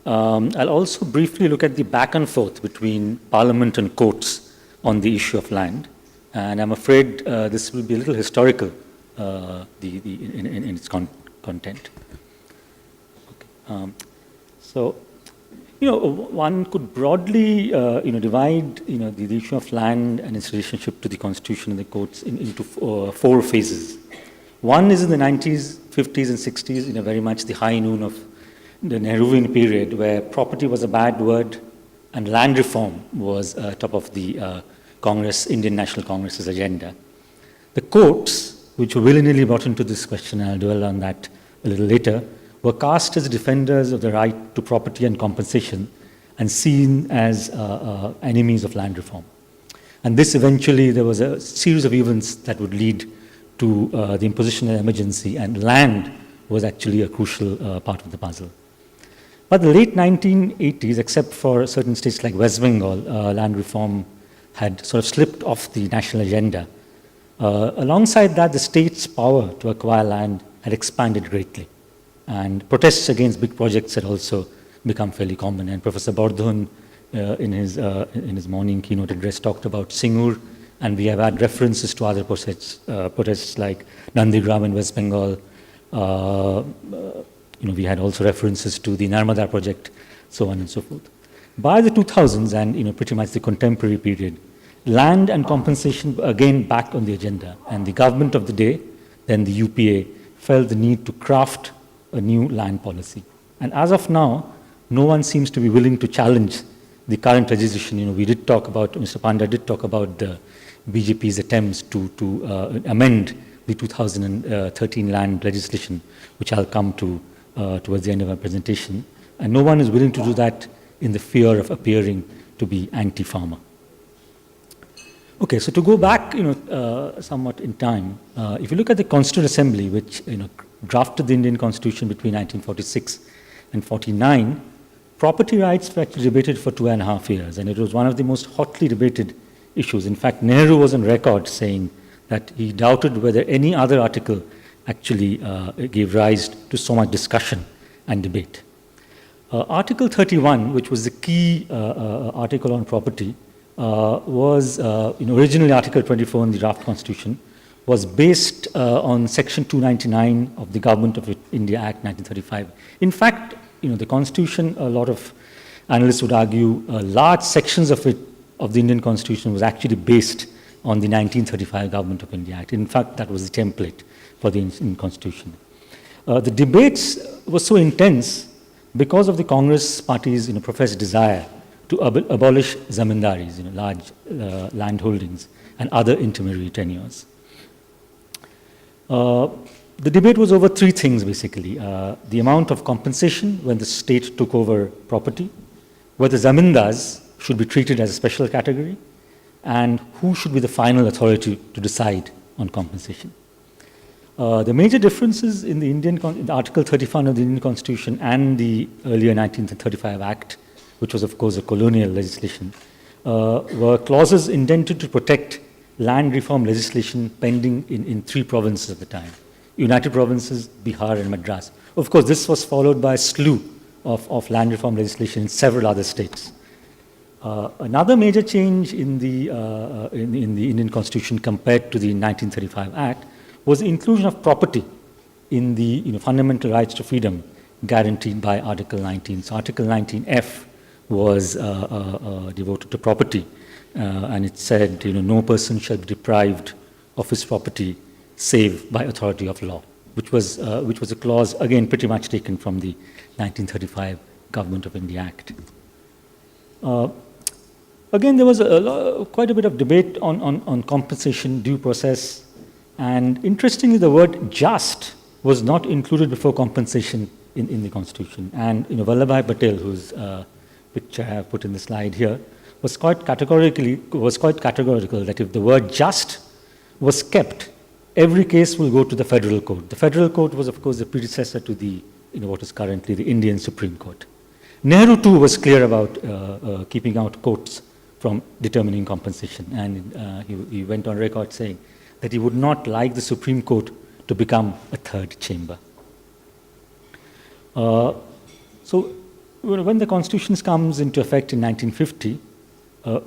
I'll also briefly look at the back and forth between Parliament and courts on the issue of land. And I'm afraid this will be a little historical in its content. Okay. So, one could broadly, divide, the issue of land and its relationship to the Constitution and the courts into four phases. One is in the 90s, 50s, and 60s, very much the high noon of the Nehruvian period, where property was a bad word and land reform was top of the Indian National Congress's agenda. The courts, which were willy-nilly brought into this question, and I'll dwell on that a little later, were cast as defenders of the right to property and compensation and seen as enemies of land reform. And this eventually, there was a series of events that would lead to the imposition of emergency, and land was actually a crucial part of the puzzle. By the late 1980s, except for certain states like West Bengal, land reform had sort of slipped off the national agenda. Alongside that, the state's power to acquire land had expanded greatly. And protests against big projects had also become fairly common. And Professor Bardhan, in his morning keynote address, talked about Singur, and we have had references to other protests like Nandigram in West Bengal. We had also references to the Narmada project, so on and so forth. By the 2000s, and pretty much the contemporary period, land and compensation were again back on the agenda, and the government of the day, then the UPA, felt the need to craft a new land policy. And as of now, no one seems to be willing to challenge the current legislation. We did talk about, Mr. Panda did talk about the BJP's attempts to amend the 2013 land legislation, which I'll come to towards the end of my presentation. And no one is willing to do that in the fear of appearing to be anti-farmer. Okay, so to go back, somewhat in time, if you look at the Constituent Assembly, which drafted the Indian Constitution between 1946 and 49, property rights were actually debated for 2.5 years, and it was one of the most hotly debated issues. In fact, Nehru was on record saying that he doubted whether any other article actually gave rise to so much discussion and debate. Article 31, which was the key article on property, was originally Article 24 in the draft Constitution, was based on Section 299 of the Government of India Act 1935. In fact, the Constitution, a lot of analysts would argue, large sections of it, of the Indian Constitution, was actually based on the 1935 Government of India Act. In fact, that was the template for the Indian Constitution. The debates were so intense because of the Congress party's professed desire to abolish zamindaris, large land holdings, and other intermediary tenures. The debate was over three things, basically. The amount of compensation when the state took over property, whether zamindars should be treated as a special category, and who should be the final authority to decide on compensation. The major differences in the Article 35 of the Indian Constitution and the earlier 1935 Act, which was of course a colonial legislation, were clauses intended to protect land reform legislation pending in three provinces at the time: United Provinces, Bihar, and Madras. Of course, this was followed by a slew of land reform legislation in several other states. Another major change in the Indian Constitution compared to the 1935 Act was the inclusion of property in the fundamental rights to freedom guaranteed by Article 19. So Article 19F was devoted to property, and it said, no person shall be deprived of his property save by authority of law, which was a clause again pretty much taken from the 1935 Government of India Act. Again, there was quite a bit of debate on compensation, due process, and interestingly, the word "just" was not included before compensation in the Constitution. And Vallabhbhai Patel, whose picture I have put in the slide here, was quite categorical that if the word "just" was kept, every case will go to the federal court. The federal court was, of course, the predecessor to the what is currently the Indian Supreme Court. Nehru too was clear about keeping out courts from determining compensation, and he went on record saying that he would not like the Supreme Court to become a third chamber. So when the Constitution comes into effect in 1950,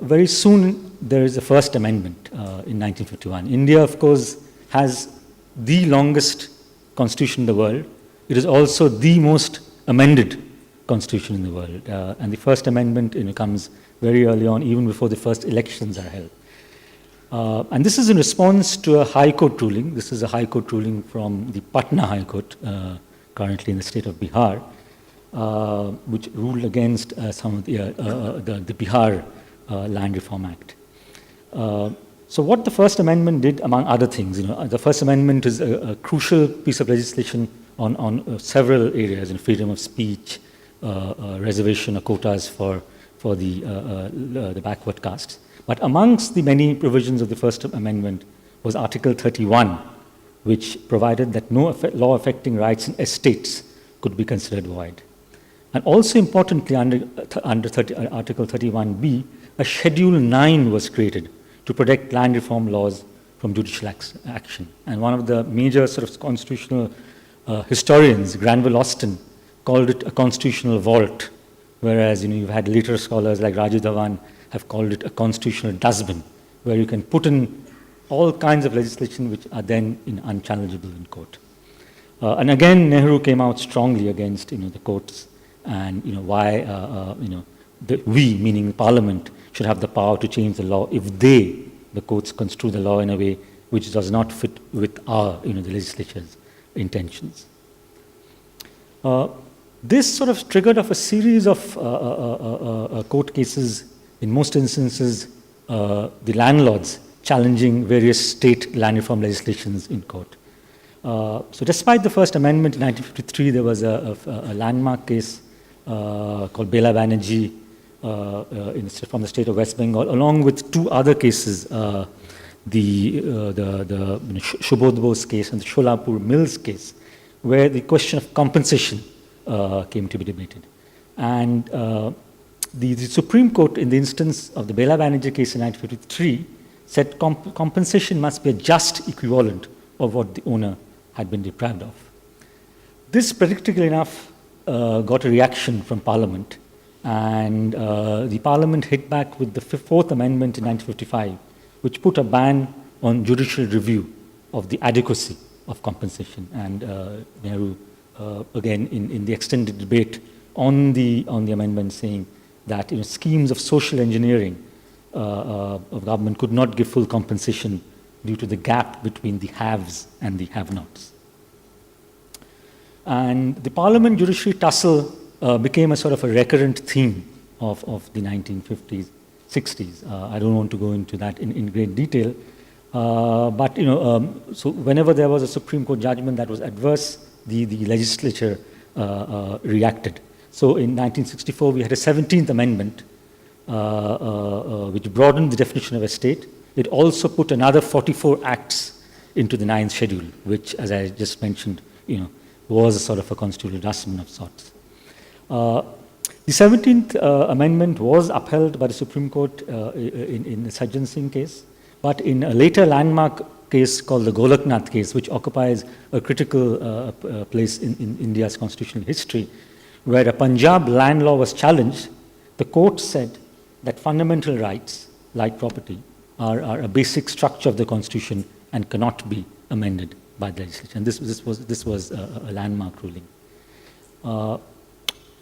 very soon there is a First Amendment in 1951. India, of course, has the longest constitution in the world. It is also the most amended constitution in the world. And the First Amendment comes very early on, even before the first elections are held. And this is in response to a High Court ruling. This is a High Court ruling from the Patna High Court, currently in the state of Bihar, which ruled against some of the Bihar Land Reform Act. So what the First Amendment did, among other things, the First Amendment is a crucial piece of legislation on several areas, freedom of speech, reservation or quotas for the backward castes. But amongst the many provisions of the First Amendment was Article 31, which provided that no law affecting rights in estates could be considered void. And also importantly, under Article 31B, a Schedule 9 was created to protect land reform laws from judicial action. And one of the major sort of constitutional historians, Granville Austin, called it a constitutional vault, whereas you've had later scholars like Raju Dhawan have called it a constitutional dustbin, where you can put in all kinds of legislation which are then unchallengeable in court. And again, Nehru came out strongly against the courts, and why we, meaning the Parliament, should have the power to change the law if the courts, construe the law in a way which does not fit with our, the legislature's intentions. This sort of triggered off a series of court cases, in most instances, the landlords challenging various state land reform legislations in court. So despite the First Amendment in 1953, there was a landmark case called Bela Banerjee from the state of West Bengal, along with two other cases, the Shubodh Bose case and the Sholapur Mills case, where the question of compensation came to be debated. And the Supreme Court, in the instance of the Bela Banerjee case in 1953, said compensation must be a just equivalent of what the owner had been deprived of. This, predictably enough, got a reaction from Parliament, and the Parliament hit back with the Fourth Amendment in 1955, which put a ban on judicial review of the adequacy of compensation. And Nehru, again, in the extended debate on the amendment, saying that schemes of social engineering of government could not give full compensation due to the gap between the haves and the have-nots. And the Parliament judiciary tussle became a sort of a recurrent theme of the 1950s, 60s. I don't want to go into that in great detail, but so whenever there was a Supreme Court judgment that was adverse, the legislature reacted. So in 1964, we had a 17th Amendment, which broadened the definition of estate. It also put another 44 acts into the 9th schedule, which, as I just mentioned, was a sort of a constitutional dustbin of sorts. The 17th Amendment was upheld by the Supreme Court in the Sajjan Singh case, but in a later landmark case called the Golaknath case, which occupies a critical place in India's constitutional history, where a Punjab land law was challenged, the court said that fundamental rights, like property, are a basic structure of the Constitution and cannot be amended by the legislature. And this was a landmark ruling.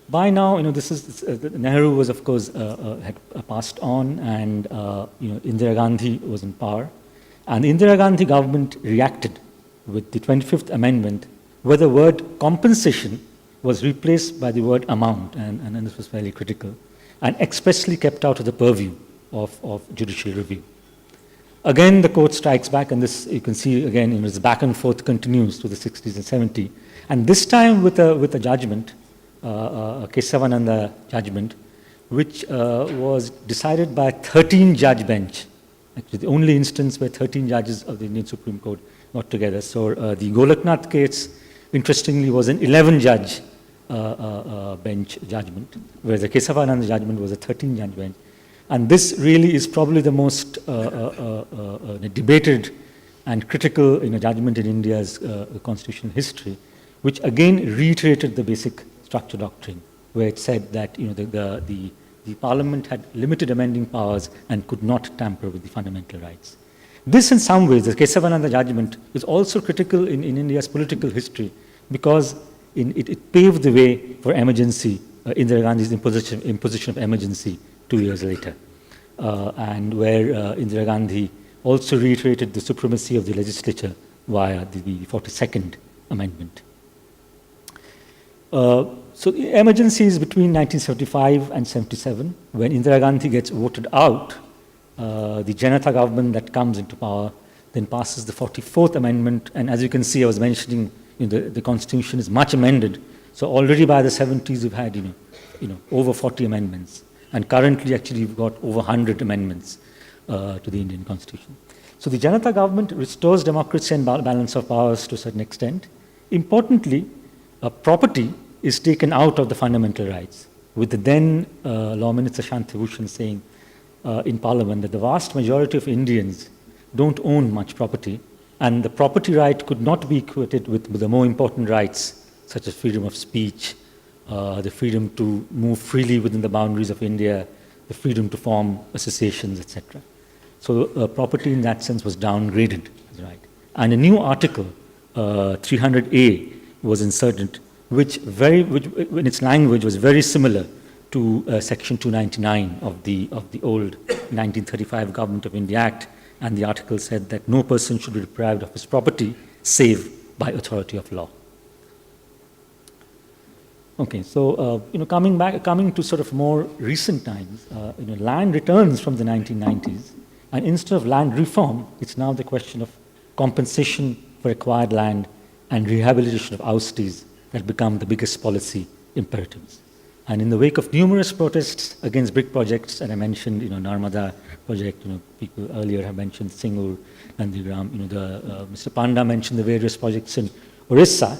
By now, Nehru was, of course, had passed on, and Indira Gandhi was in power, and the Indira Gandhi government reacted with the 25th Amendment, where the word compensation was replaced by the word amount, and this was fairly critical, and expressly kept out of the purview of judicial review. Again, the court strikes back, and this you can see again, its back and forth continues to the 60s and 70s, and this time with a judgment, a Kesavananda judgment, which was decided by a 13-judge bench. Actually, the only instance where 13 judges of the Indian Supreme Court got together. So the Golaknath case, interestingly, was an 11-judge bench judgment, whereas the Kesavananda judgment was a 13-judge bench. And this really is probably the most debated and critical judgment in India's constitutional history, which again reiterated the basic structure doctrine, where it said that the Parliament had limited amending powers and could not tamper with the fundamental rights. This, in some ways, the Kesavananda judgment is also critical in India's political history because it paved the way for emergency, Indira Gandhi's imposition of emergency 2 years later, and where Indira Gandhi also reiterated the supremacy of the legislature via the 42nd Amendment. So the emergency is between 1975 and 77, when Indira Gandhi gets voted out. The Janata government that comes into power then passes the 44th Amendment, and as you can see, I was mentioning, the Constitution is much amended. So already by the 70s, we've had over 40 amendments, and currently, actually, we've got over 100 amendments to the Indian Constitution. So the Janata government restores democracy and balance of powers to a certain extent. Importantly, property is taken out of the fundamental rights, with the then Law Minister Shanti Bhushan saying in Parliament that the vast majority of Indians don't own much property, and the property right could not be equated with the more important rights, such as freedom of speech, the freedom to move freely within the boundaries of India, the freedom to form associations, etc. So property in that sense was downgraded, right? And a new article, 300A, was inserted, which in its language was very similar to Section 299 of the old 1935 Government of India Act, and the article said that no person should be deprived of his property save by authority of law. Okay, so coming to sort of more recent times, land returns from the 1990s, and instead of land reform, it's now the question of compensation for acquired land and rehabilitation of oustees that become the biggest policy imperatives. And in the wake of numerous protests against big projects, and I mentioned, Narmada project, people earlier have mentioned Singur, Nandigram, Mr. Panda mentioned the various projects in Orissa,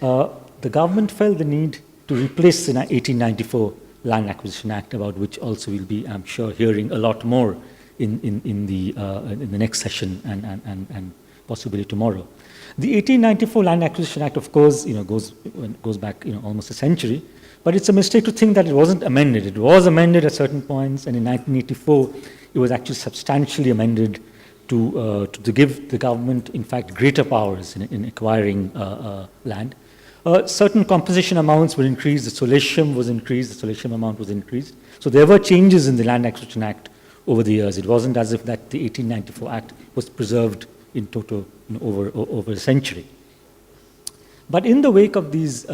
the government felt the need to replace the 1894 Land Acquisition Act, about which also we'll be, I'm sure, hearing a lot more in the next session and possibly tomorrow. The 1894 Land Acquisition Act, of course, goes back almost a century, but it's a mistake to think that it wasn't amended. It was amended at certain points, and in 1984, it was actually substantially amended to give the government, in fact, greater powers in acquiring land. Certain compensation amounts were increased, the solatium was increased, the solatium amount was increased. So there were changes in the Land Acquisition Act over the years. It wasn't as if that the 1894 Act was preserved in total over a century. But in the wake of these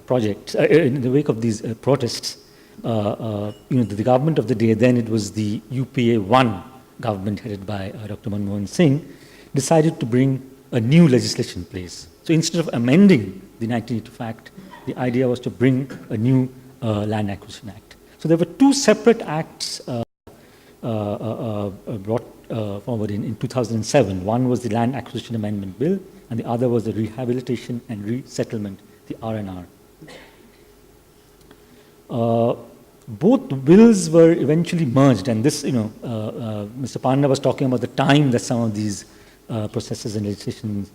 projects, in the wake of these protests, the government of the day, then it was the UPA 1 government headed by Dr. Manmohan Singh, decided to bring a new legislation in place. So instead of amending the 1982 Act, the idea was to bring a new Land Acquisition Act. So there were two separate acts brought forward in 2007. One was the Land Acquisition Amendment Bill, and the other was the Rehabilitation and Resettlement, the R&R. Both bills were eventually merged, and this, Mr. Panda was talking about the time that some of these processes and legislations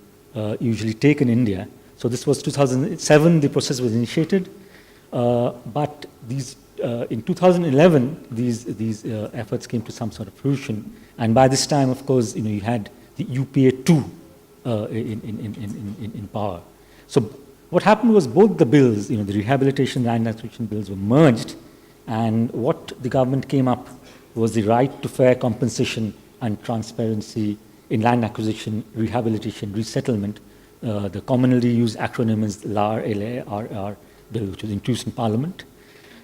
usually take in India. So this was 2007, the process was initiated, but these in 2011, these efforts came to some sort of fruition, and by this time, of course, you had the UPA 2 in power. So what happened was both the bills, the rehabilitation and land acquisition bills, were merged, and what the government came up was the right to fair compensation and transparency in land acquisition, rehabilitation, resettlement. The commonly used acronym is LAR bill, which was introduced in Parliament.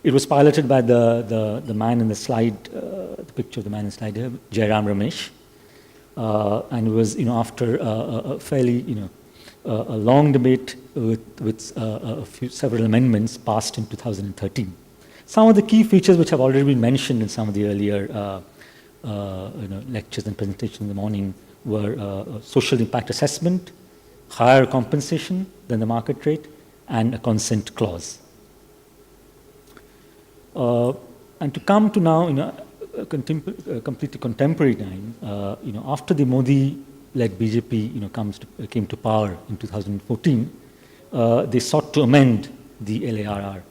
It was piloted by the man in the slide, the picture of the man in the slide here, Jairam Ramesh, and it was after a fairly a long debate with several amendments passed in 2013. Some of the key features which have already been mentioned in some of the earlier lectures and presentations in the morning were social impact assessment, higher compensation than the market rate, and a consent clause. And to come to now, a completely contemporary time, after the Modi-led BJP, came to power in 2014, they sought to amend the LARR.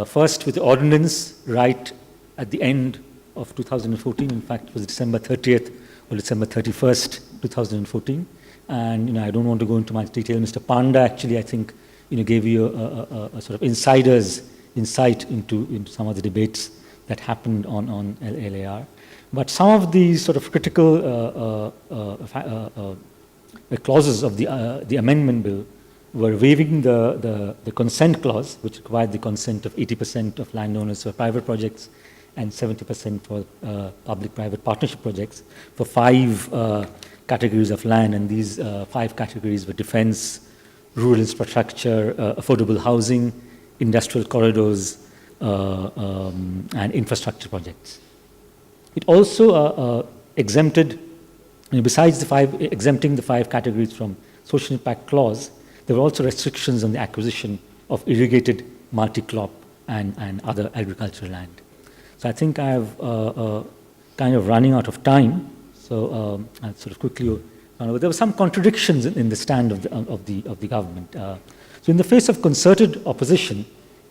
First with the ordinance right at the end of 2014, in fact it was December 30th or December 31st, 2014. And I don't want to go into much detail. Mr. Panda actually, I think, gave you a sort of insider's insight into some of the debates that happened on LAR. But some of these sort of critical clauses of the amendment bill were waiving the consent clause, which required the consent of 80% of landowners for private projects and 70% for public-private partnership projects for 5 categories of land. And these 5 categories were defense, rural infrastructure, affordable housing, industrial corridors, and infrastructure projects. It also exempted, besides exempting the 5 categories from social impact clause, there were also restrictions on the acquisition of irrigated multi-crop and other agricultural land. So I think I have kind of running out of time, so I'll sort of quickly. There were some contradictions in the stand of the government. So in the face of concerted opposition,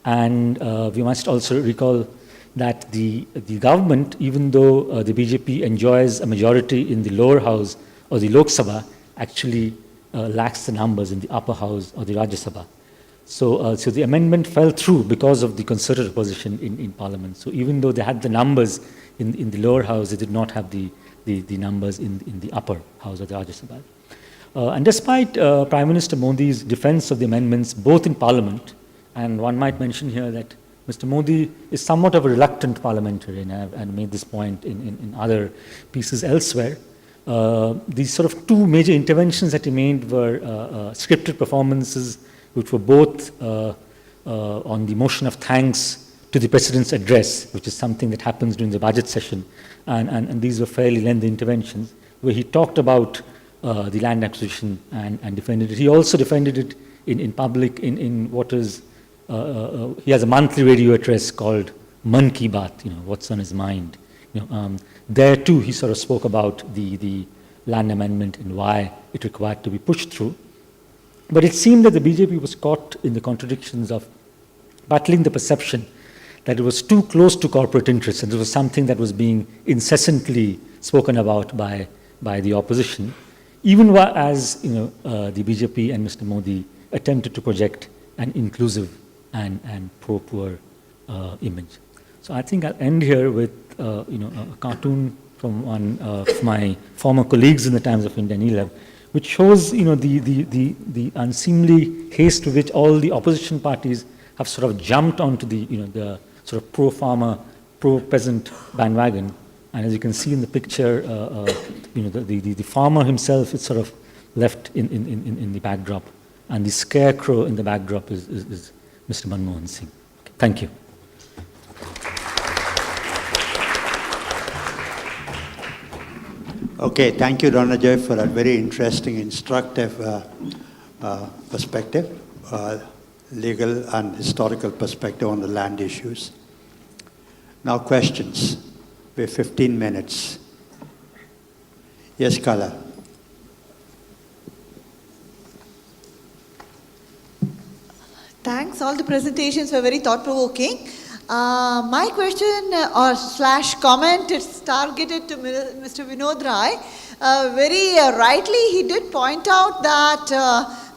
and we must also recall that the government, even though the BJP enjoys a majority in the lower house or the Lok Sabha, actually lacks the numbers in the upper house or the Rajya Sabha. So the amendment fell through because of the concerted opposition in Parliament. So even though they had the numbers in the lower house, they did not have the numbers in the upper house of the Rajya Sabha. And despite Prime Minister Modi's defense of the amendments, both in Parliament, and one might mention here that Mr. Modi is somewhat of a reluctant parliamentarian, and made this point in other pieces elsewhere. These sort of 2 major interventions that he made were scripted performances, which were both on the motion of thanks to the President's address, which is something that happens during the budget session. And these were fairly lengthy interventions, where he talked about the land acquisition and defended it. He also defended it in public in what is, he has a monthly radio address called Man Ki Baat, what's on his mind. There too, he sort of spoke about the land amendment and why it required to be pushed through. But it seemed that the BJP was caught in the contradictions of battling the perception that it was too close to corporate interests, and it was something that was being incessantly spoken about by the opposition, even as the BJP and Mr. Modi attempted to project an inclusive and pro-poor image. So I think I'll end here with a cartoon from one of my former colleagues in the Times of India, Neelav, which shows the unseemly haste with which all the opposition parties have sort of jumped onto the sort of pro-farmer, pro-peasant bandwagon. And as you can see in the picture, the farmer himself is sort of left in the backdrop, and the scarecrow in the backdrop is Mr. Manmohan Singh. Okay, thank you. Okay, thank you, Ronojoy, for a very interesting, instructive perspective, legal and historical perspective on the land issues. Now questions. We have 15 minutes. Yes, Kala. Thanks. All the presentations were very thought-provoking. My question or slash comment is targeted to Mr. Vinod Rai. Very rightly, he did point out that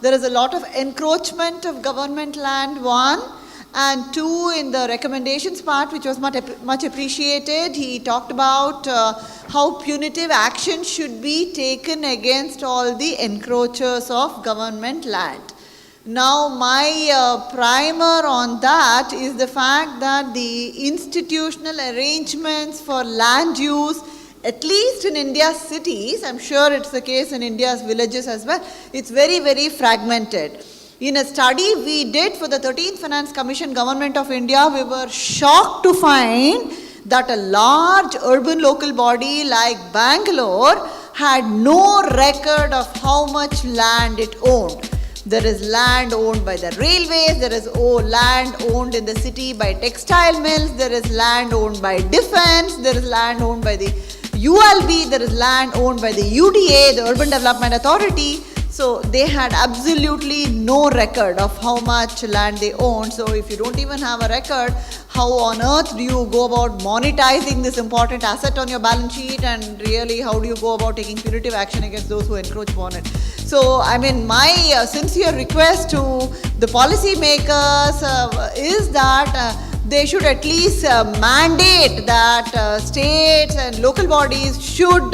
there is a lot of encroachment of government land, 1, and 2, in the recommendations part, which was much appreciated. He talked about how punitive action should be taken against all the encroachers of government land. Now, my primer on that is the fact that the institutional arrangements for land use, at least in India's cities, I'm sure it's the case in India's villages as well, it's very, very fragmented. In a study we did for the 13th Finance Commission, Government of India, we were shocked to find that a large urban local body like Bangalore had no record of how much land it owned. There is land owned by the railways, there is land owned in the city by textile mills, there is land owned by defense, there is land owned by the ULB, there is land owned by the UDA, the Urban Development Authority. So they had absolutely no record of how much land they owned. So if you don't even have a record, how on earth do you go about monetizing this important asset on your balance sheet, and really how do you go about taking punitive action against those who encroach upon it? So I mean, my sincere request to the policy makers is that they should at least mandate that states and local bodies should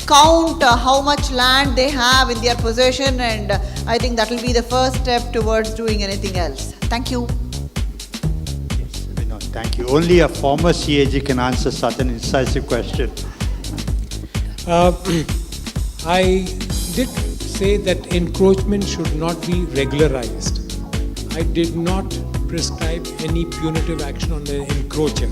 count how much land they have in their possession, and I think that will be the first step towards doing anything else. Thank you. Yes, Vinod, thank you. Only a former CAG can answer such an incisive question. I did say that encroachment should not be regularized. I did not prescribe any punitive action on the encroacher.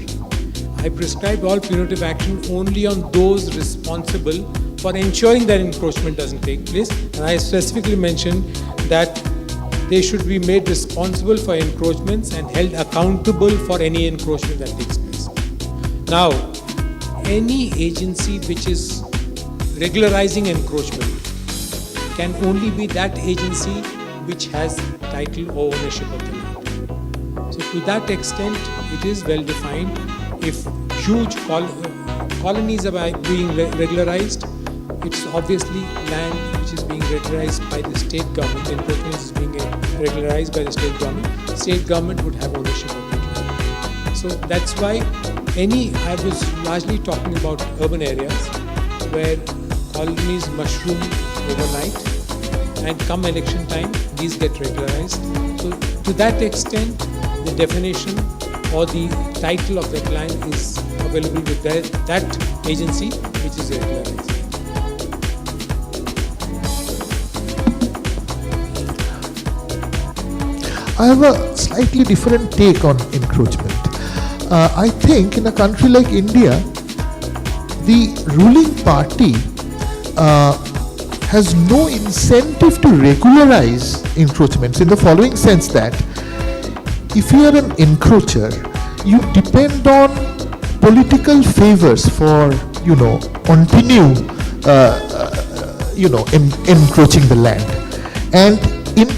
I prescribed all punitive action only on those responsible for ensuring that encroachment doesn't take place. And I specifically mentioned that they should be made responsible for encroachments and held accountable for any encroachment that takes place. Now, any agency which is regularizing encroachment can only be that agency which has title or ownership of the land. So to that extent, it is well defined. If huge colonies are being regularized, it's obviously land which is being regularized by the state government. Encroachment is being regularized by the state government. State government would have ownership of that land. So that's why I was largely talking about urban areas where colonies mushroom overnight, and come election time, these get regularized. So to that extent, the definition or the title of that land is available with that agency which is regularized. I have a slightly different take on encroachment. I think in a country like India, the ruling party has no incentive to regularize encroachments in the following sense that if you are an encroacher, you depend on political favors for, continue, encroaching the land. And in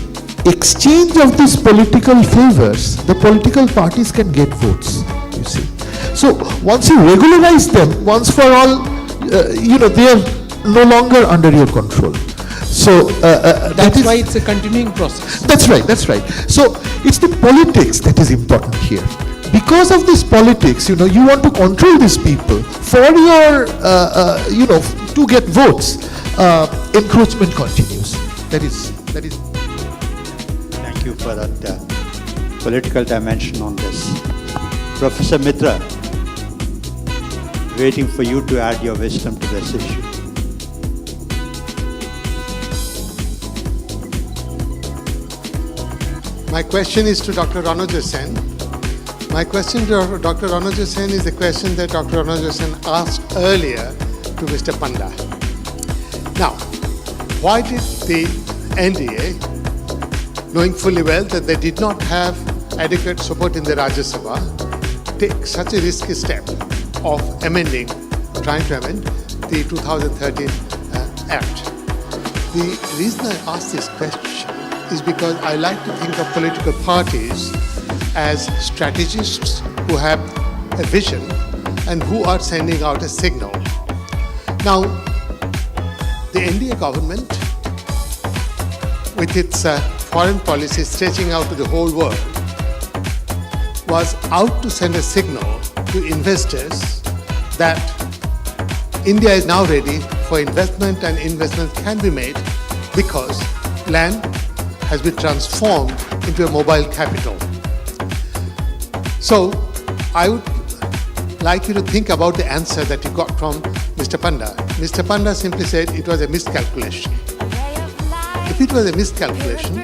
exchange of these political favors, the political parties can get votes, you see. So once you regularize them, once for all, they are no longer under your control. So that's why it's a continuing process. That's right. So it's the politics that is important here. Because of this politics, you want to control these people for your, to get votes. Encroachment continues. That is. Thank you for that political dimension on this. Professor Mitra, waiting for you to add your wisdom to this issue. My question is to Dr. Ronojoy Sen. My question to Dr. Ronojoy Sen is the question that Dr. Ronojoy Sen asked earlier to Mr. Panda. Now, why did the NDA, knowing fully well that they did not have adequate support in the Rajya Sabha, take such a risky step of trying to amend the 2013 Act? The reason I ask this question is because I like to think of political parties as strategists who have a vision and who are sending out a signal. Now, the NDA government, with its foreign policy stretching out to the whole world, was out to send a signal to investors that India is now ready for investment, and investment can be made because land has been transformed into a mobile capital. So I would like you to think about the answer that you got from Mr. Panda. Mr. Panda simply said it was a miscalculation. If it was a miscalculation,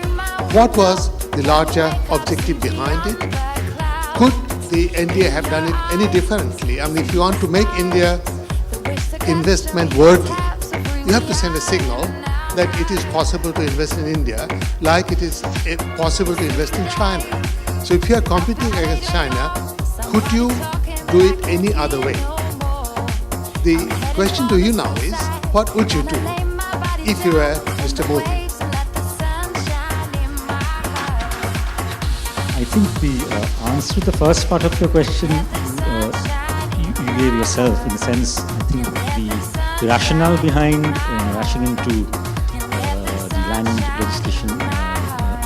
what was the larger objective behind it? Could the NDA have done it any differently? I mean, if you want to make India investment worthy, you have to send a signal that it is possible to invest in India like it is possible to invest in China. So if you are competing against China, could you do it any other way? The question to you now is, what would you do if you were Mr. Modi? I think the answer to the first part of your question you gave yourself, in the sense, I think the rationale behind rushing into the land legislation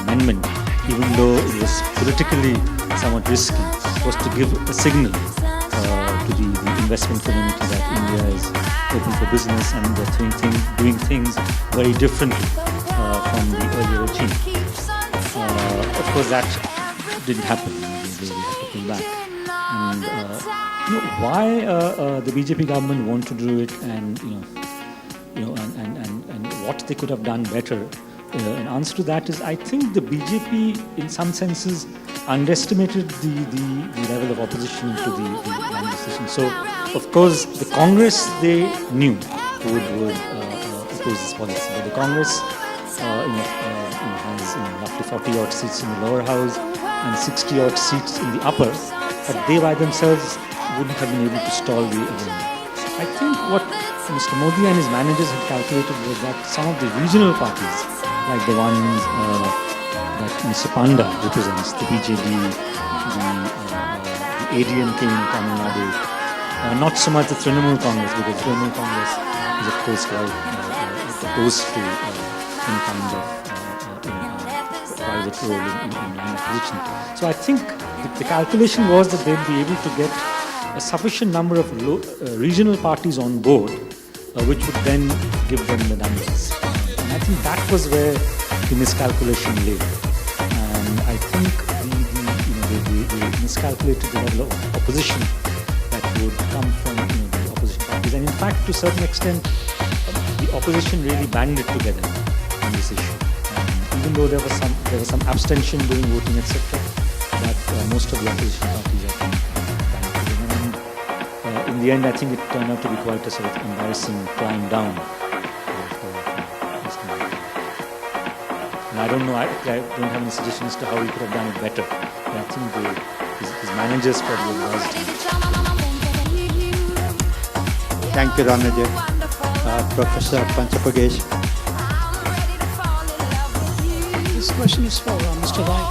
amendment, even though it was politically somewhat risky, was to give a signal to the investment community that India is open for business and they're doing things very differently from the earlier regime. Of course, that didn't happen. They had to pull back. And why the BJP government want to do it, and and what they could have done better. An answer to that is, I think the BJP, in some senses, underestimated the level of opposition to the land decision. So, of course, the Congress, they knew would oppose this policy. But the Congress, has roughly 40 odd seats in the lower house and 60 odd seats in the upper, but they by themselves wouldn't have been able to stall the agenda. I think what Mr. Modi and his managers had calculated was that some of the regional parties, like the ones that Mr. Panda represents, the BJD, the ADMK in Tamil Nadu, not so much the Trinamool Congress, because Trinamool Congress is of course quite opposed to any kind of private role in land acquisition. So I think the calculation was that they'd be able to get a sufficient number of regional parties on board, which would then give them the numbers. And I think that was where the miscalculation lay. And I think they miscalculated the level of opposition that would come from the opposition parties. And in fact, to a certain extent, the opposition really banded together on this issue. Even though there was some abstention during voting, etc., but most of the opposition parties, I think, banded together. And in the end, I think it turned out to be quite a sort of embarrassing climb down. And I don't know, I don't have any suggestions as to how he could have done it better. But I think his managers probably advised him. Thank you, Ronojoy. Professor Panchapagesh. This question is for Mr. Rai.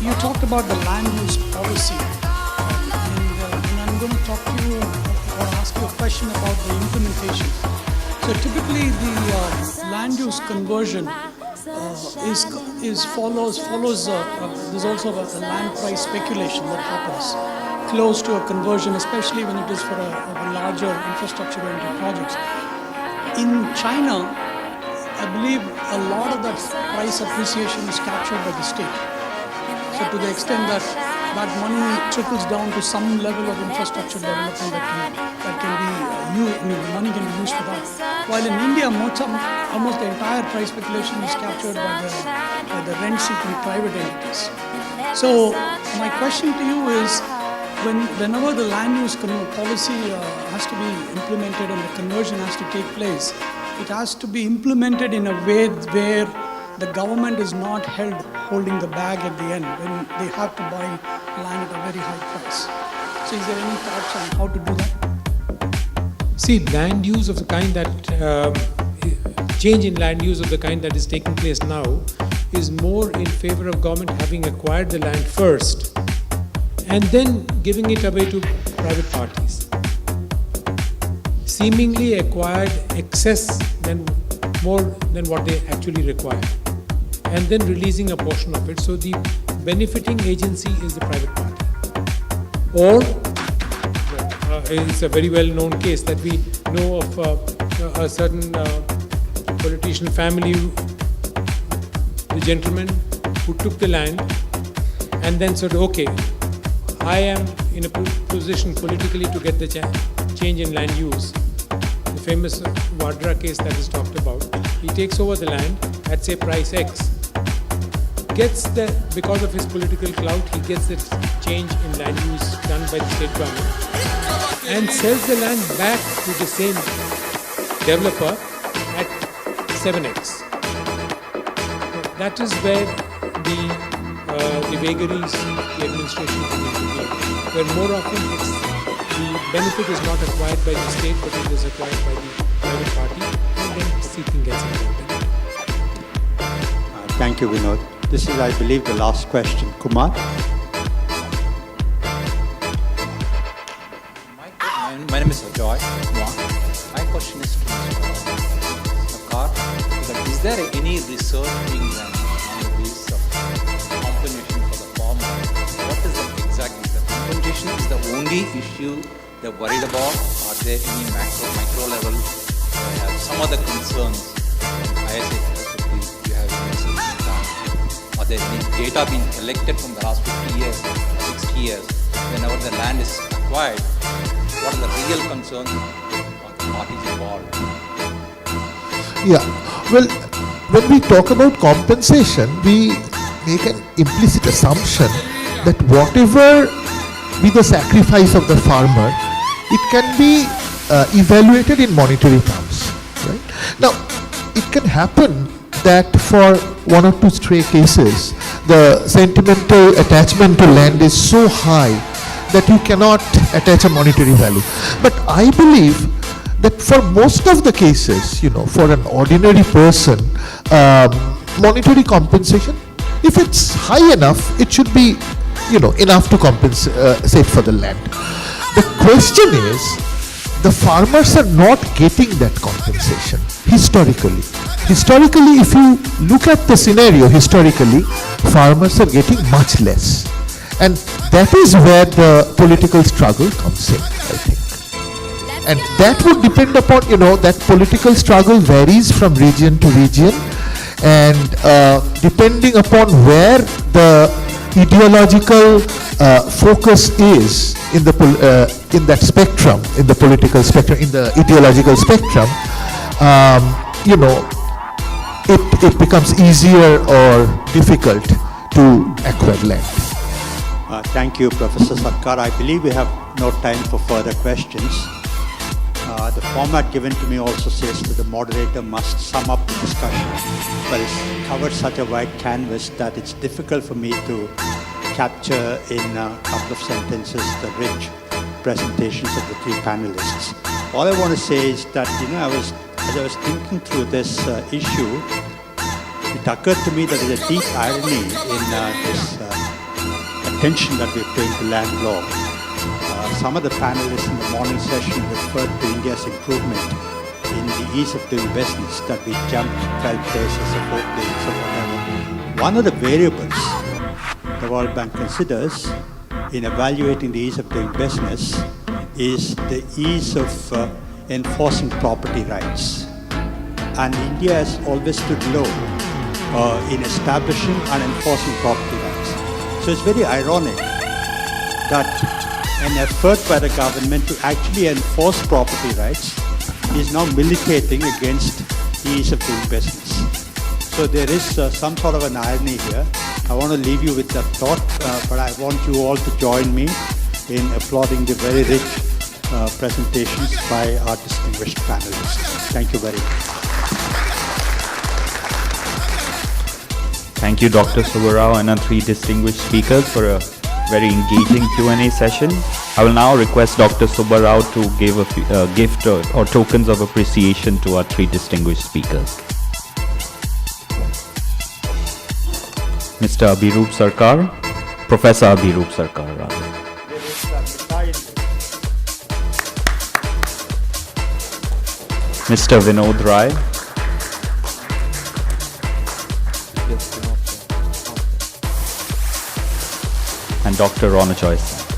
You talked about the land use policy, and I'm going to talk to you or ask you a question about the implementation. So typically, the land use conversion follows. There's also a land price speculation that happens close to a conversion, especially when it is for a larger infrastructure-oriented projects. In China, I believe a lot of that price appreciation is captured by the state. So to the extent that that money trickles down to some level of infrastructure development that can be money can be used for that. While in India, almost the entire price speculation is captured by the rent-seeking private entities. So my question to you is, whenever the land use policy has to be implemented and the conversion has to take place, it has to be implemented in a way where the government is not holding the bag at the end when they have to buy land at a very high price. So is there any thoughts on how to do that? See, land use of the kind that, change in land use of the kind that is taking place now is more in favor of government having acquired the land first and then giving it away to private parties. Seemingly acquired excess more than what they actually require, and then releasing a portion of it. So the benefiting agency is the private party. Or it's a very well-known case that we know of a certain politician family, the gentleman who took the land and then said, okay, I am in a position politically to get the change in land use. The famous Vadra case that is talked about. He takes over the land at say price X. Because of his political clout, he gets the change in land use done by the state government and sells the land back to the same developer 7x. That is where the vagaries the administration can intervene, where more often the benefit is not acquired by the state, but it is acquired by the private party, and then seeking gets involved. Thank you, Vinod. This is, I believe, the last question. Kumar? My name is Joy. My question is to Mr. Sarkar, that is there any research being done on the basis of compensation for the farmer? What is the exactly? The compensation is the only issue they're worried about? Are there any micro level? They have some other concerns from ISAS perspective? Do you have any research done? Are there any data being collected from the last 50 years or 60 years? Whenever the land is acquired, what are the real concerns of the parties involved? Yeah, well, when we talk about compensation, we make an implicit assumption that whatever be the sacrifice of the farmer, it can be evaluated in monetary terms. Right? Now, it can happen that for one or two stray cases, the sentimental attachment to land is so high that you cannot attach a monetary value. But I believe that for most of the cases, for an ordinary person, monetary compensation, if it's high enough, it should be, enough to compensate for the land. The question is, the farmers are not getting that compensation historically. Historically, if you look at the scenario historically, farmers are getting much less. And that is where the political struggle comes in, I think. And that would depend upon, that political struggle varies from region to region, and depending upon where the ideological focus is in that spectrum, in the political spectrum, in the ideological spectrum, it becomes easier or difficult to acquire land. Thank you, Professor Sarkar. I believe we have no time for further questions. The format given to me also says that the moderator must sum up the discussion, but it's covered such a wide canvas that it's difficult for me to capture in a couple of sentences the rich presentations of the three panelists. All I want to say is that, as I was thinking through this issue, it occurred to me that there's a deep irony in this attention that we're paying to land law. Some of the panelists in the morning session referred to India's improvement in the ease of doing business, that we jumped 12 places or 4 places or whatever. One of the variables the World Bank considers in evaluating the ease of doing business is the ease of enforcing property rights. And India has always stood low in establishing and enforcing property rights. So it's very ironic that an effort by the government to actually enforce property rights is now militating against the ease of doing business. So there is some sort of an irony here. I want to leave you with that thought, but I want you all to join me in applauding the very rich presentations by our distinguished panelists. Thank you very much. Thank you, Dr. Subbarao and our three distinguished speakers for a very engaging Q&A session. I will now request Dr. Subbarao to give a gift or tokens of appreciation to our three distinguished speakers. Mr. Abhirup Sarkar, Professor Abhirup Sarkar, rather. Mr. Vinod Rai, and Dr. Ronojoy Sen.